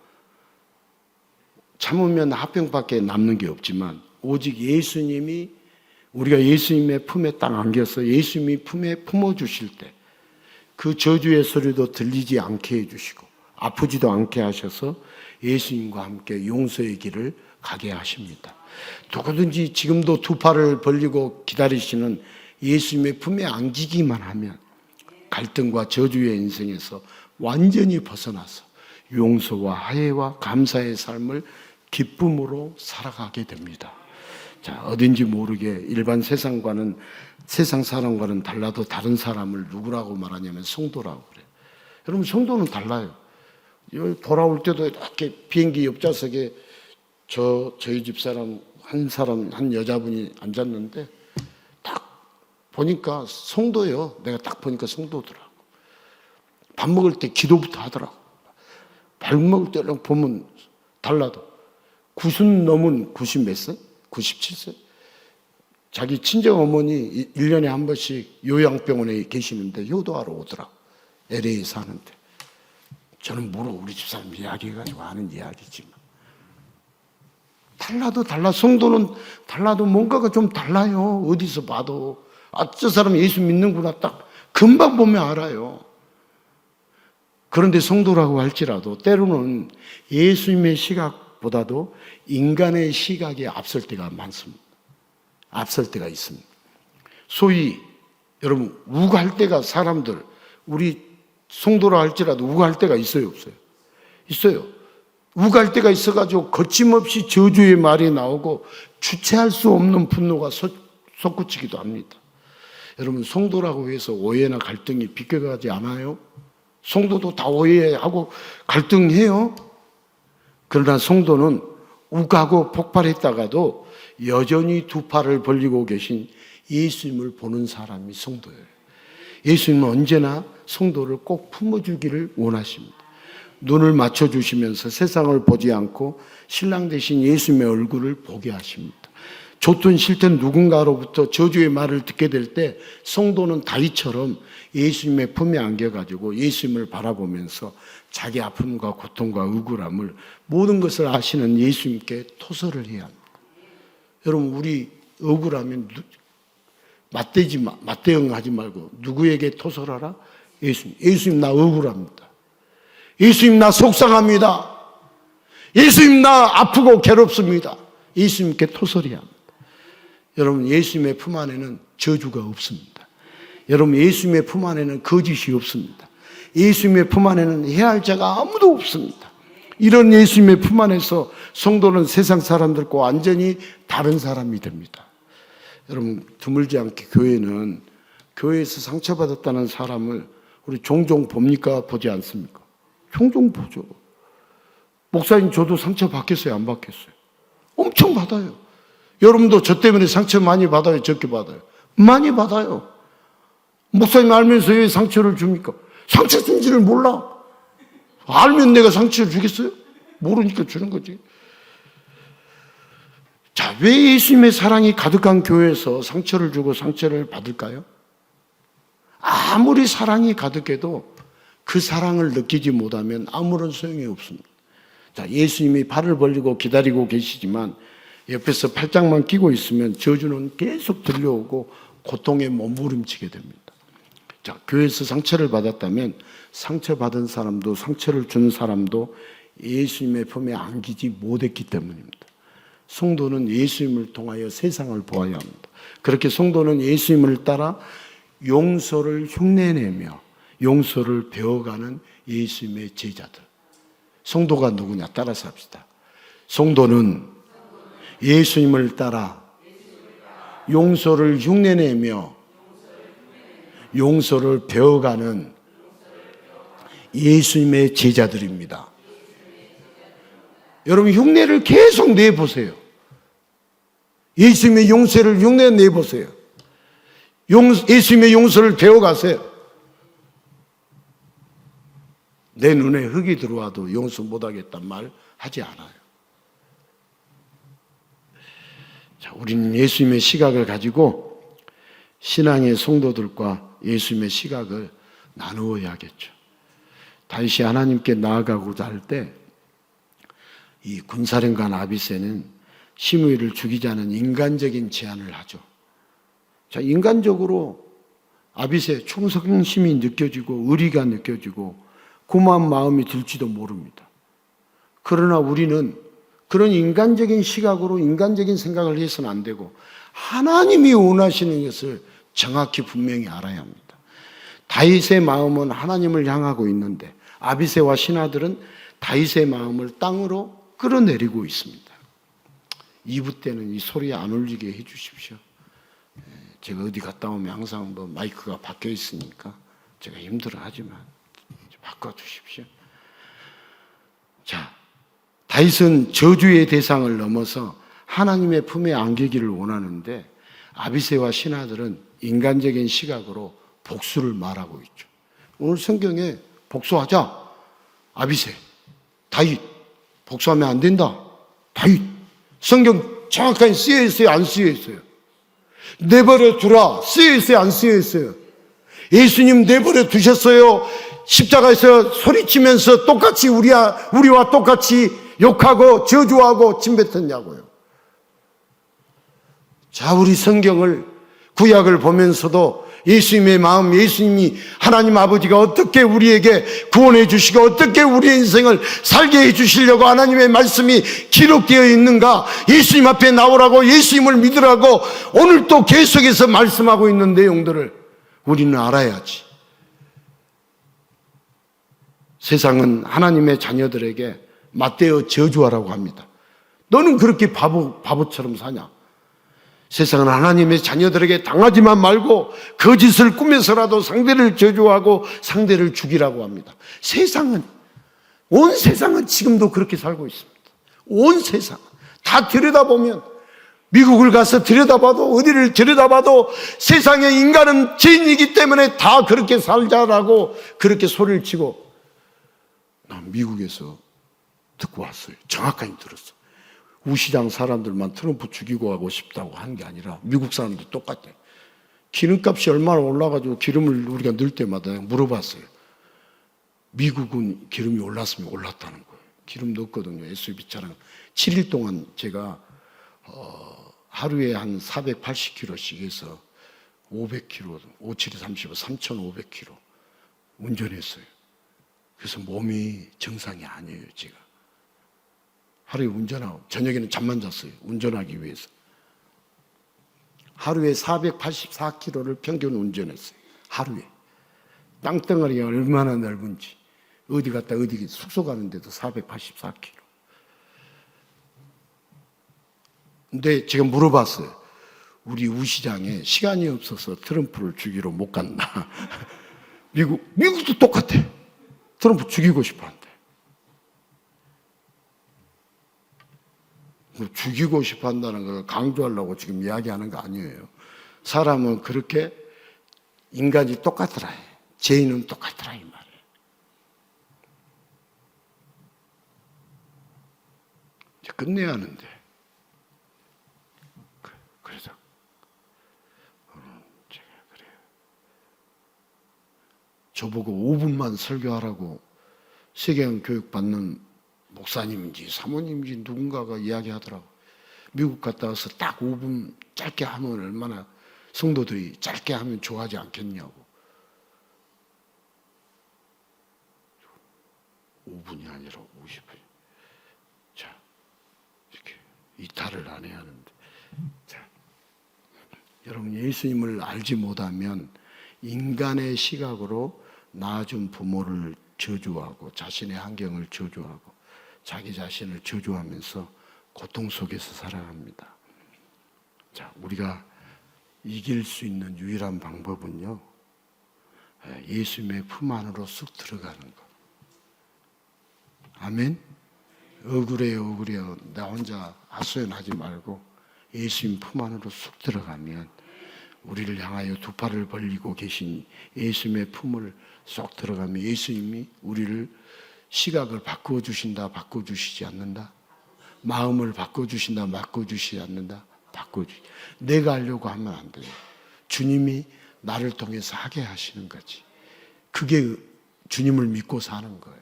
참으면 화병밖에 남는 게 없지만 오직 예수님이, 우리가 예수님의 품에 딱 안겨서 예수님이 품에 품어주실 때 그 저주의 소리도 들리지 않게 해주시고 아프지도 않게 하셔서 예수님과 함께 용서의 길을 가게 하십니다. 누구든지 지금도 두 팔을 벌리고 기다리시는 예수님의 품에 안기기만 하면 갈등과 저주의 인생에서 완전히 벗어나서 용서와 화해와 감사의 삶을 기쁨으로 살아가게 됩니다. 자, 어딘지 모르게 일반 세상 사람과는 달라도 다른 사람을 누구라고 말하냐면 성도라고 그래요. 여러분, 성도는 달라요. 돌아올 때도 이렇게 비행기 옆좌석에 저희 집 한 여자분이 앉았는데 딱 보니까 성도예요. 내가 딱 보니까 성도더라고. 밥 먹을 때 기도부터 하더라고. 밥 먹을 때랑 보면 달라도 90 넘은 90 몇 세? 97세? 자기 친정 어머니 1년에 한 번씩 요양병원에 계시는데 효도하러 오더라고. LA에 사는데. 저는 우리 집사람 이야기해가지고 하는 이야기지만. 달라. 성도는 달라도 뭔가가 좀 달라요. 어디서 봐도. 저 사람 예수 믿는구나. 딱 금방 보면 알아요. 그런데 성도라고 할지라도 때로는 예수님의 시각보다도 인간의 시각에 앞설 때가 많습니다. 앞설 때가 있습니다. 소위 여러분, 우갈 때가, 사람들, 우리 성도라 할지라도 우갈 때가 있어요, 없어요? 있어요. 우갈 때가 있어가지고 거침없이 저주의 말이 나오고 주체할 수 없는 분노가 솟구치기도 합니다. 여러분, 성도라고 해서 오해나 갈등이 비껴가지 않아요? 성도도 다 오해하고 갈등해요. 그러나 성도는 우가고 폭발했다가도 여전히 두 팔을 벌리고 계신 예수님을 보는 사람이 성도예요. 예수님은 언제나 성도를 꼭 품어주기를 원하십니다. 눈을 맞춰주시면서 세상을 보지 않고 신랑 되신 예수님의 얼굴을 보게 하십니다. 좋든 싫든 누군가로부터 저주의 말을 듣게 될 때 성도는 다윗처럼 예수님의 품에 안겨가지고 예수님을 바라보면서 자기 아픔과 고통과 억울함을 모든 것을 아시는 예수님께 토설을 해야 합니다. 여러분, 우리 억울하면 맞대응 하지 말고 누구에게 토설하라? 예수님. 예수님, 나 억울합니다. 예수님, 나 속상합니다. 예수님, 나 아프고 괴롭습니다. 예수님께 토설해야 합니다. 여러분, 예수님의 품 안에는 저주가 없습니다. 여러분, 예수님의 품 안에는 거짓이 없습니다. 예수님의 품 안에는 해할 자가 아무도 없습니다. 이런 예수님의 품 안에서 성도는 세상 사람들과 완전히 다른 사람이 됩니다. 여러분, 드물지 않게 교회는 교회에서 상처받았다는 사람을 우리 종종 봅니까? 보지 않습니까? 종종 보죠. 목사님, 저도 상처 받겠어요? 안 받겠어요? 엄청 받아요. 여러분도 저 때문에 상처 많이 받아요? 적게 받아요? 많이 받아요. 목사님 알면서 왜 상처를 줍니까? 상처 준지를 몰라. 알면 내가 상처를 주겠어요? 모르니까 주는 거지. 자, 왜 예수님의 사랑이 가득한 교회에서 상처를 주고 상처를 받을까요? 아무리 사랑이 가득해도 그 사랑을 느끼지 못하면 아무런 소용이 없습니다. 자, 예수님이 발을 벌리고 기다리고 계시지만 옆에서 팔짱만 끼고 있으면 저주는 계속 들려오고 고통에 몸부림치게 됩니다. 자, 교회에서 상처를 받았다면 상처받은 사람도 상처를 준 사람도 예수님의 품에 안기지 못했기 때문입니다. 성도는 예수님을 통하여 세상을 보아야 합니다. 그렇게 성도는 예수님을 따라 용서를 흉내내며 용서를 배워가는 예수님의 제자들. 성도가 누구냐? 따라서 합시다. 성도는 예수님을 따라 용서를 흉내내며 용서를 배워가는 예수님의 제자들입니다. 여러분, 흉내를 계속 내보세요. 예수님의 용서를 흉내 내보세요. 예수님의 용서를 배워가세요. 내 눈에 흙이 들어와도 용서 못하겠단 말 하지 않아요. 자, 우리는 예수님의 시각을 가지고 신앙의 성도들과 예수님의 시각을 나누어야겠죠. 다윗이 하나님께 나아가고자 할 때 이 군사령관 아비새는 시므이를 죽이자는 인간적인 제안을 하죠. 자, 인간적으로 아비새 충성심이 느껴지고 의리가 느껴지고 고마운 마음이 들지도 모릅니다. 그러나 우리는 그런 인간적인 시각으로 인간적인 생각을 해서는 안 되고 하나님이 원하시는 것을 정확히 분명히 알아야 합니다. 다윗의 마음은 하나님을 향하고 있는데 아비새와 신하들은 다윗의 마음을 땅으로 끌어내리고 있습니다. 2부 때는 이 소리 안 울리게 해 주십시오. 제가 어디 갔다 오면 항상 뭐 마이크가 박혀 있으니까 제가 힘들어하지만 바꿔주십시오. 자, 다윗은 저주의 대상을 넘어서 하나님의 품에 안기기를 원하는데 아비새와 신하들은 인간적인 시각으로 복수를 말하고 있죠. 오늘 성경에 복수하자. 아비새, 다윗. 복수하면 안 된다. 다윗. 성경 정확하게 쓰여 있어요? 안 쓰여 있어요? 내버려 두라. 쓰여 있어요? 안 쓰여 있어요? 예수님 내버려 두셨어요? 십자가에서 소리치면서 똑같이 우리와 똑같이 욕하고 저주하고 침뱉었냐고요. 자, 우리 성경을 구약을 보면서도 예수님의 마음, 예수님이 하나님 아버지가 어떻게 우리에게 구원해 주시고 어떻게 우리의 인생을 살게 해 주시려고 하나님의 말씀이 기록되어 있는가, 예수님 앞에 나오라고, 예수님을 믿으라고 오늘 또 계속해서 말씀하고 있는 내용들을 우리는 알아야지. 세상은 하나님의 자녀들에게 맞대어 저주하라고 합니다. 너는 그렇게 바보처럼 사냐? 세상은 하나님의 자녀들에게 당하지만 말고 거짓을 꾸며서라도 상대를 저주하고 상대를 죽이라고 합니다. 온 세상은 지금도 그렇게 살고 있습니다. 온 세상 다 들여다보면, 미국을 가서 들여다봐도, 어디를 들여다봐도 세상의 인간은 죄인이기 때문에 다 그렇게 살자라고 그렇게 소리를 치고, 난 미국에서 듣고 왔어요. 정확하게 들었어. 우시장 사람들만 트럼프 죽이고 가고 싶다고 하는 게 아니라 미국 사람도 똑같아요. 기름값이 얼마나 올라가지고 기름을 우리가 넣을 때마다 물어봤어요. 미국은 기름이 올랐으면 올랐다는 거예요. 기름 넣었거든요. SUV 차량 7일 동안 제가 하루에 한 480km씩 해서 500km, 57이 35, 3,500km 운전했어요. 그래서 몸이 정상이 아니에요, 제가. 하루에 운전하고, 저녁에는 잠만 잤어요, 운전하기 위해서. 하루에 484km를 평균 운전했어요, 하루에. 땅덩어리가 얼마나 넓은지. 어디 갔다 어디 숙소 가는데도 484km. 근데 제가 물어봤어요. 우리 우 시장에 시간이 없어서 트럼프를 죽이러 못 갔나? 미국도 똑같아. 트럼프 죽이고 싶어 한대. 죽이고 싶어 한다는 걸 강조하려고 지금 이야기하는 거 아니에요. 사람은 그렇게 인간이 똑같더라. 죄인은 똑같더라, 이 말이에요. 이제 끝내야 하는데. 그래서 제가 그래요. 저보고 5분만 설교하라고 세계관 교육 받는 목사님인지 사모님인지 누군가가 이야기하더라고. 미국 갔다 와서 딱 5분 짧게 하면 얼마나 성도들이 짧게 하면 좋아하지 않겠냐고. 5분이 아니라 50분. 자, 이렇게 이탈을 안 해야 하는데. 자, 여러분, 예수님을 알지 못하면 인간의 시각으로 낳아준 부모를 저주하고 자신의 환경을 저주하고 자기 자신을 저주하면서 고통 속에서 살아갑니다. 자, 우리가 이길 수 있는 유일한 방법은요, 예수님의 품 안으로 쑥 들어가는 것. 아멘? 억울해요. 나 혼자 하소연하지 말고 예수님 품 안으로 쑥 들어가면 우리를 향하여 두 팔을 벌리고 계신 예수님의 품을 쏙 들어가면 예수님이 우리를 시각을 바꿔주신다, 바꿔주시지 않는다? 마음을 바꿔주신다, 바꿔주시지 않는다? 내가 하려고 하면 안 돼요. 주님이 나를 통해서 하게 하시는 거지. 그게 주님을 믿고 사는 거예요.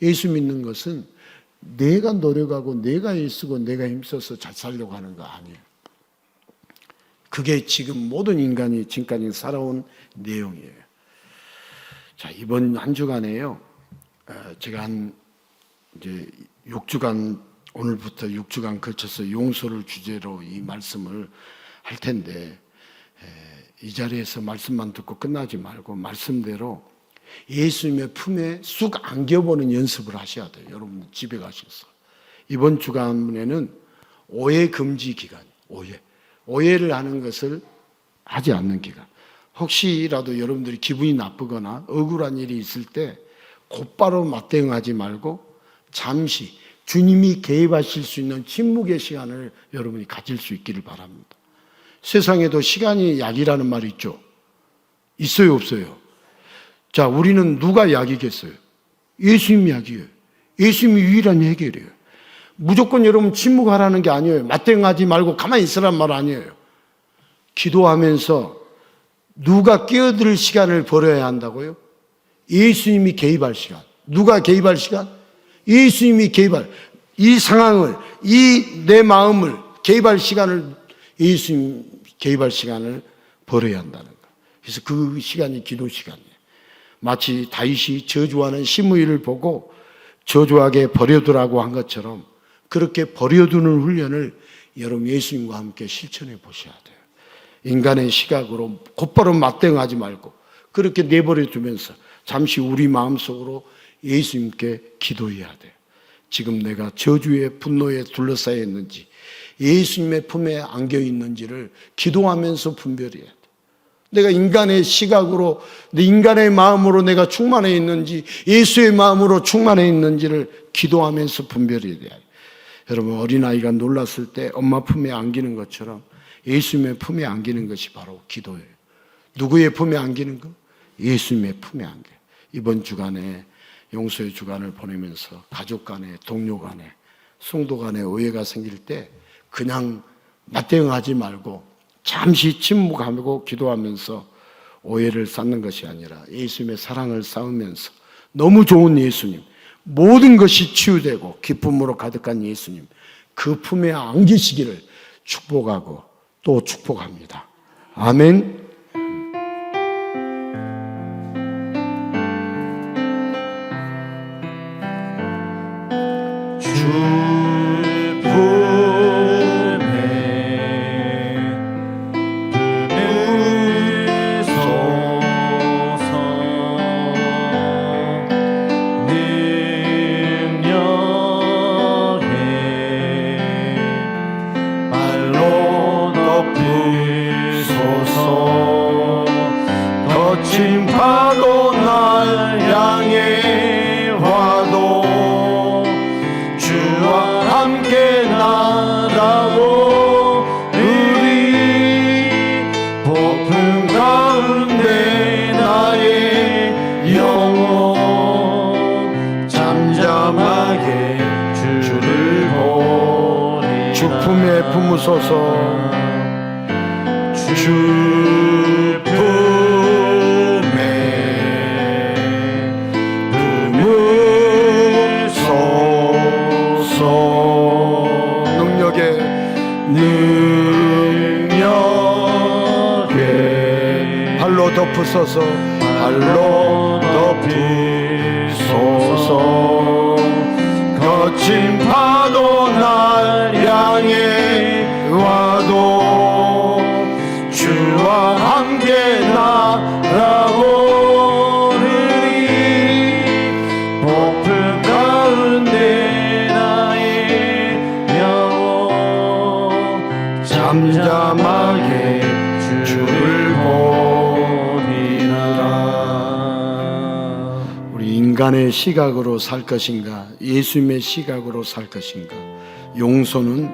예수 믿는 것은 내가 노력하고 내가 애쓰고 내가 힘써서 잘 살려고 하는 거 아니에요. 그게 지금 모든 인간이 지금까지 살아온 내용이에요. 자, 이번 한 주간에요, 제가 이제 6주간, 오늘부터 6주간 걸쳐서 용서를 주제로 이 말씀을 할 텐데, 이 자리에서 말씀만 듣고 끝나지 말고 말씀대로 예수님의 품에 쑥 안겨보는 연습을 하셔야 돼요. 여러분 집에 가셔서. 이번 주간에는 오해 금지 기간, 오해를 하는 것을 하지 않는 기간. 혹시라도 여러분들이 기분이 나쁘거나 억울한 일이 있을 때 곧바로 맞대응하지 말고 잠시 주님이 개입하실 수 있는 침묵의 시간을 여러분이 가질 수 있기를 바랍니다. 세상에도 시간이 약이라는 말이 있죠. 있어요, 없어요? 자, 우리는 누가 약이겠어요? 예수님이 약이에요. 예수님이 유일한 해결이에요. 무조건 여러분 침묵하라는 게 아니에요. 맞대응하지 말고 가만히 있으란 말 아니에요. 기도하면서 누가 끼어들 시간을 벌여야 한다고요? 예수님이 개입할 시간. 누가 개입할 시간? 예수님이 이 상황을, 내 마음을 개입할 시간을, 예수님 개입할 시간을 벌여야 한다는 거. 그래서 그 시간이 기도 시간이에요. 마치 다윗이 저주하는 시므이를 보고 저주하게 버려두라고 한 것처럼 그렇게 버려두는 훈련을 여러분 예수님과 함께 실천해 보셔야 돼요. 인간의 시각으로 곧바로 맞대응하지 말고 그렇게 내버려 두면서 잠시 우리 마음속으로 예수님께 기도해야 돼요. 지금 내가 저주에 분노에 둘러싸여 있는지 예수님의 품에 안겨 있는지를 기도하면서 분별해야 돼요. 내가 인간의 시각으로, 내 인간의 마음으로 내가 충만해 있는지 예수의 마음으로 충만해 있는지를 기도하면서 분별해야 돼요. 여러분, 어린아이가 놀랐을 때 엄마 품에 안기는 것처럼 예수님의 품에 안기는 것이 바로 기도예요. 누구의 품에 안기는 거? 예수님의 품에 안겨요. 이번 주간에 용서의 주간을 보내면서 가족 간에, 동료 간에, 성도 간에 오해가 생길 때 그냥 맞대응하지 말고 잠시 침묵하고 기도하면서 오해를 쌓는 것이 아니라 예수님의 사랑을 쌓으면서 너무 좋은 예수님, 모든 것이 치유되고 기쁨으로 가득한 예수님, 그 품에 안기시기를 축복하고 또 축복합니다. 아멘. 거친 파도 날 향해 와도 주와 함께 나라고 우리 폭풍 가운데 나의 영혼 잠잠하게 주를 보리라. 주 품에 품으소서. 주 품에 품으소서. 능력에 발로 덮으소서. 발로 덮으소서. 거친 파도 날 향해 와도 주와 함께 날아오르리. 폭풍 가운데 나의 영혼 잠잠하게 주를 보리라. 우리 인간의 시각으로 살 것인가, 예수님의 시각으로 살 것인가. 용서는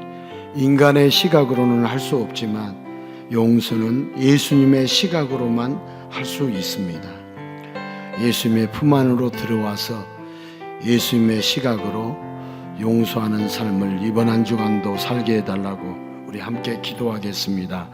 인간의 시각으로는 할 수 없지만 용서는 예수님의 시각으로만 할 수 있습니다. 예수님의 품 안으로 들어와서 예수님의 시각으로 용서하는 삶을 이번 한 주간도 살게 해달라고 우리 함께 기도하겠습니다.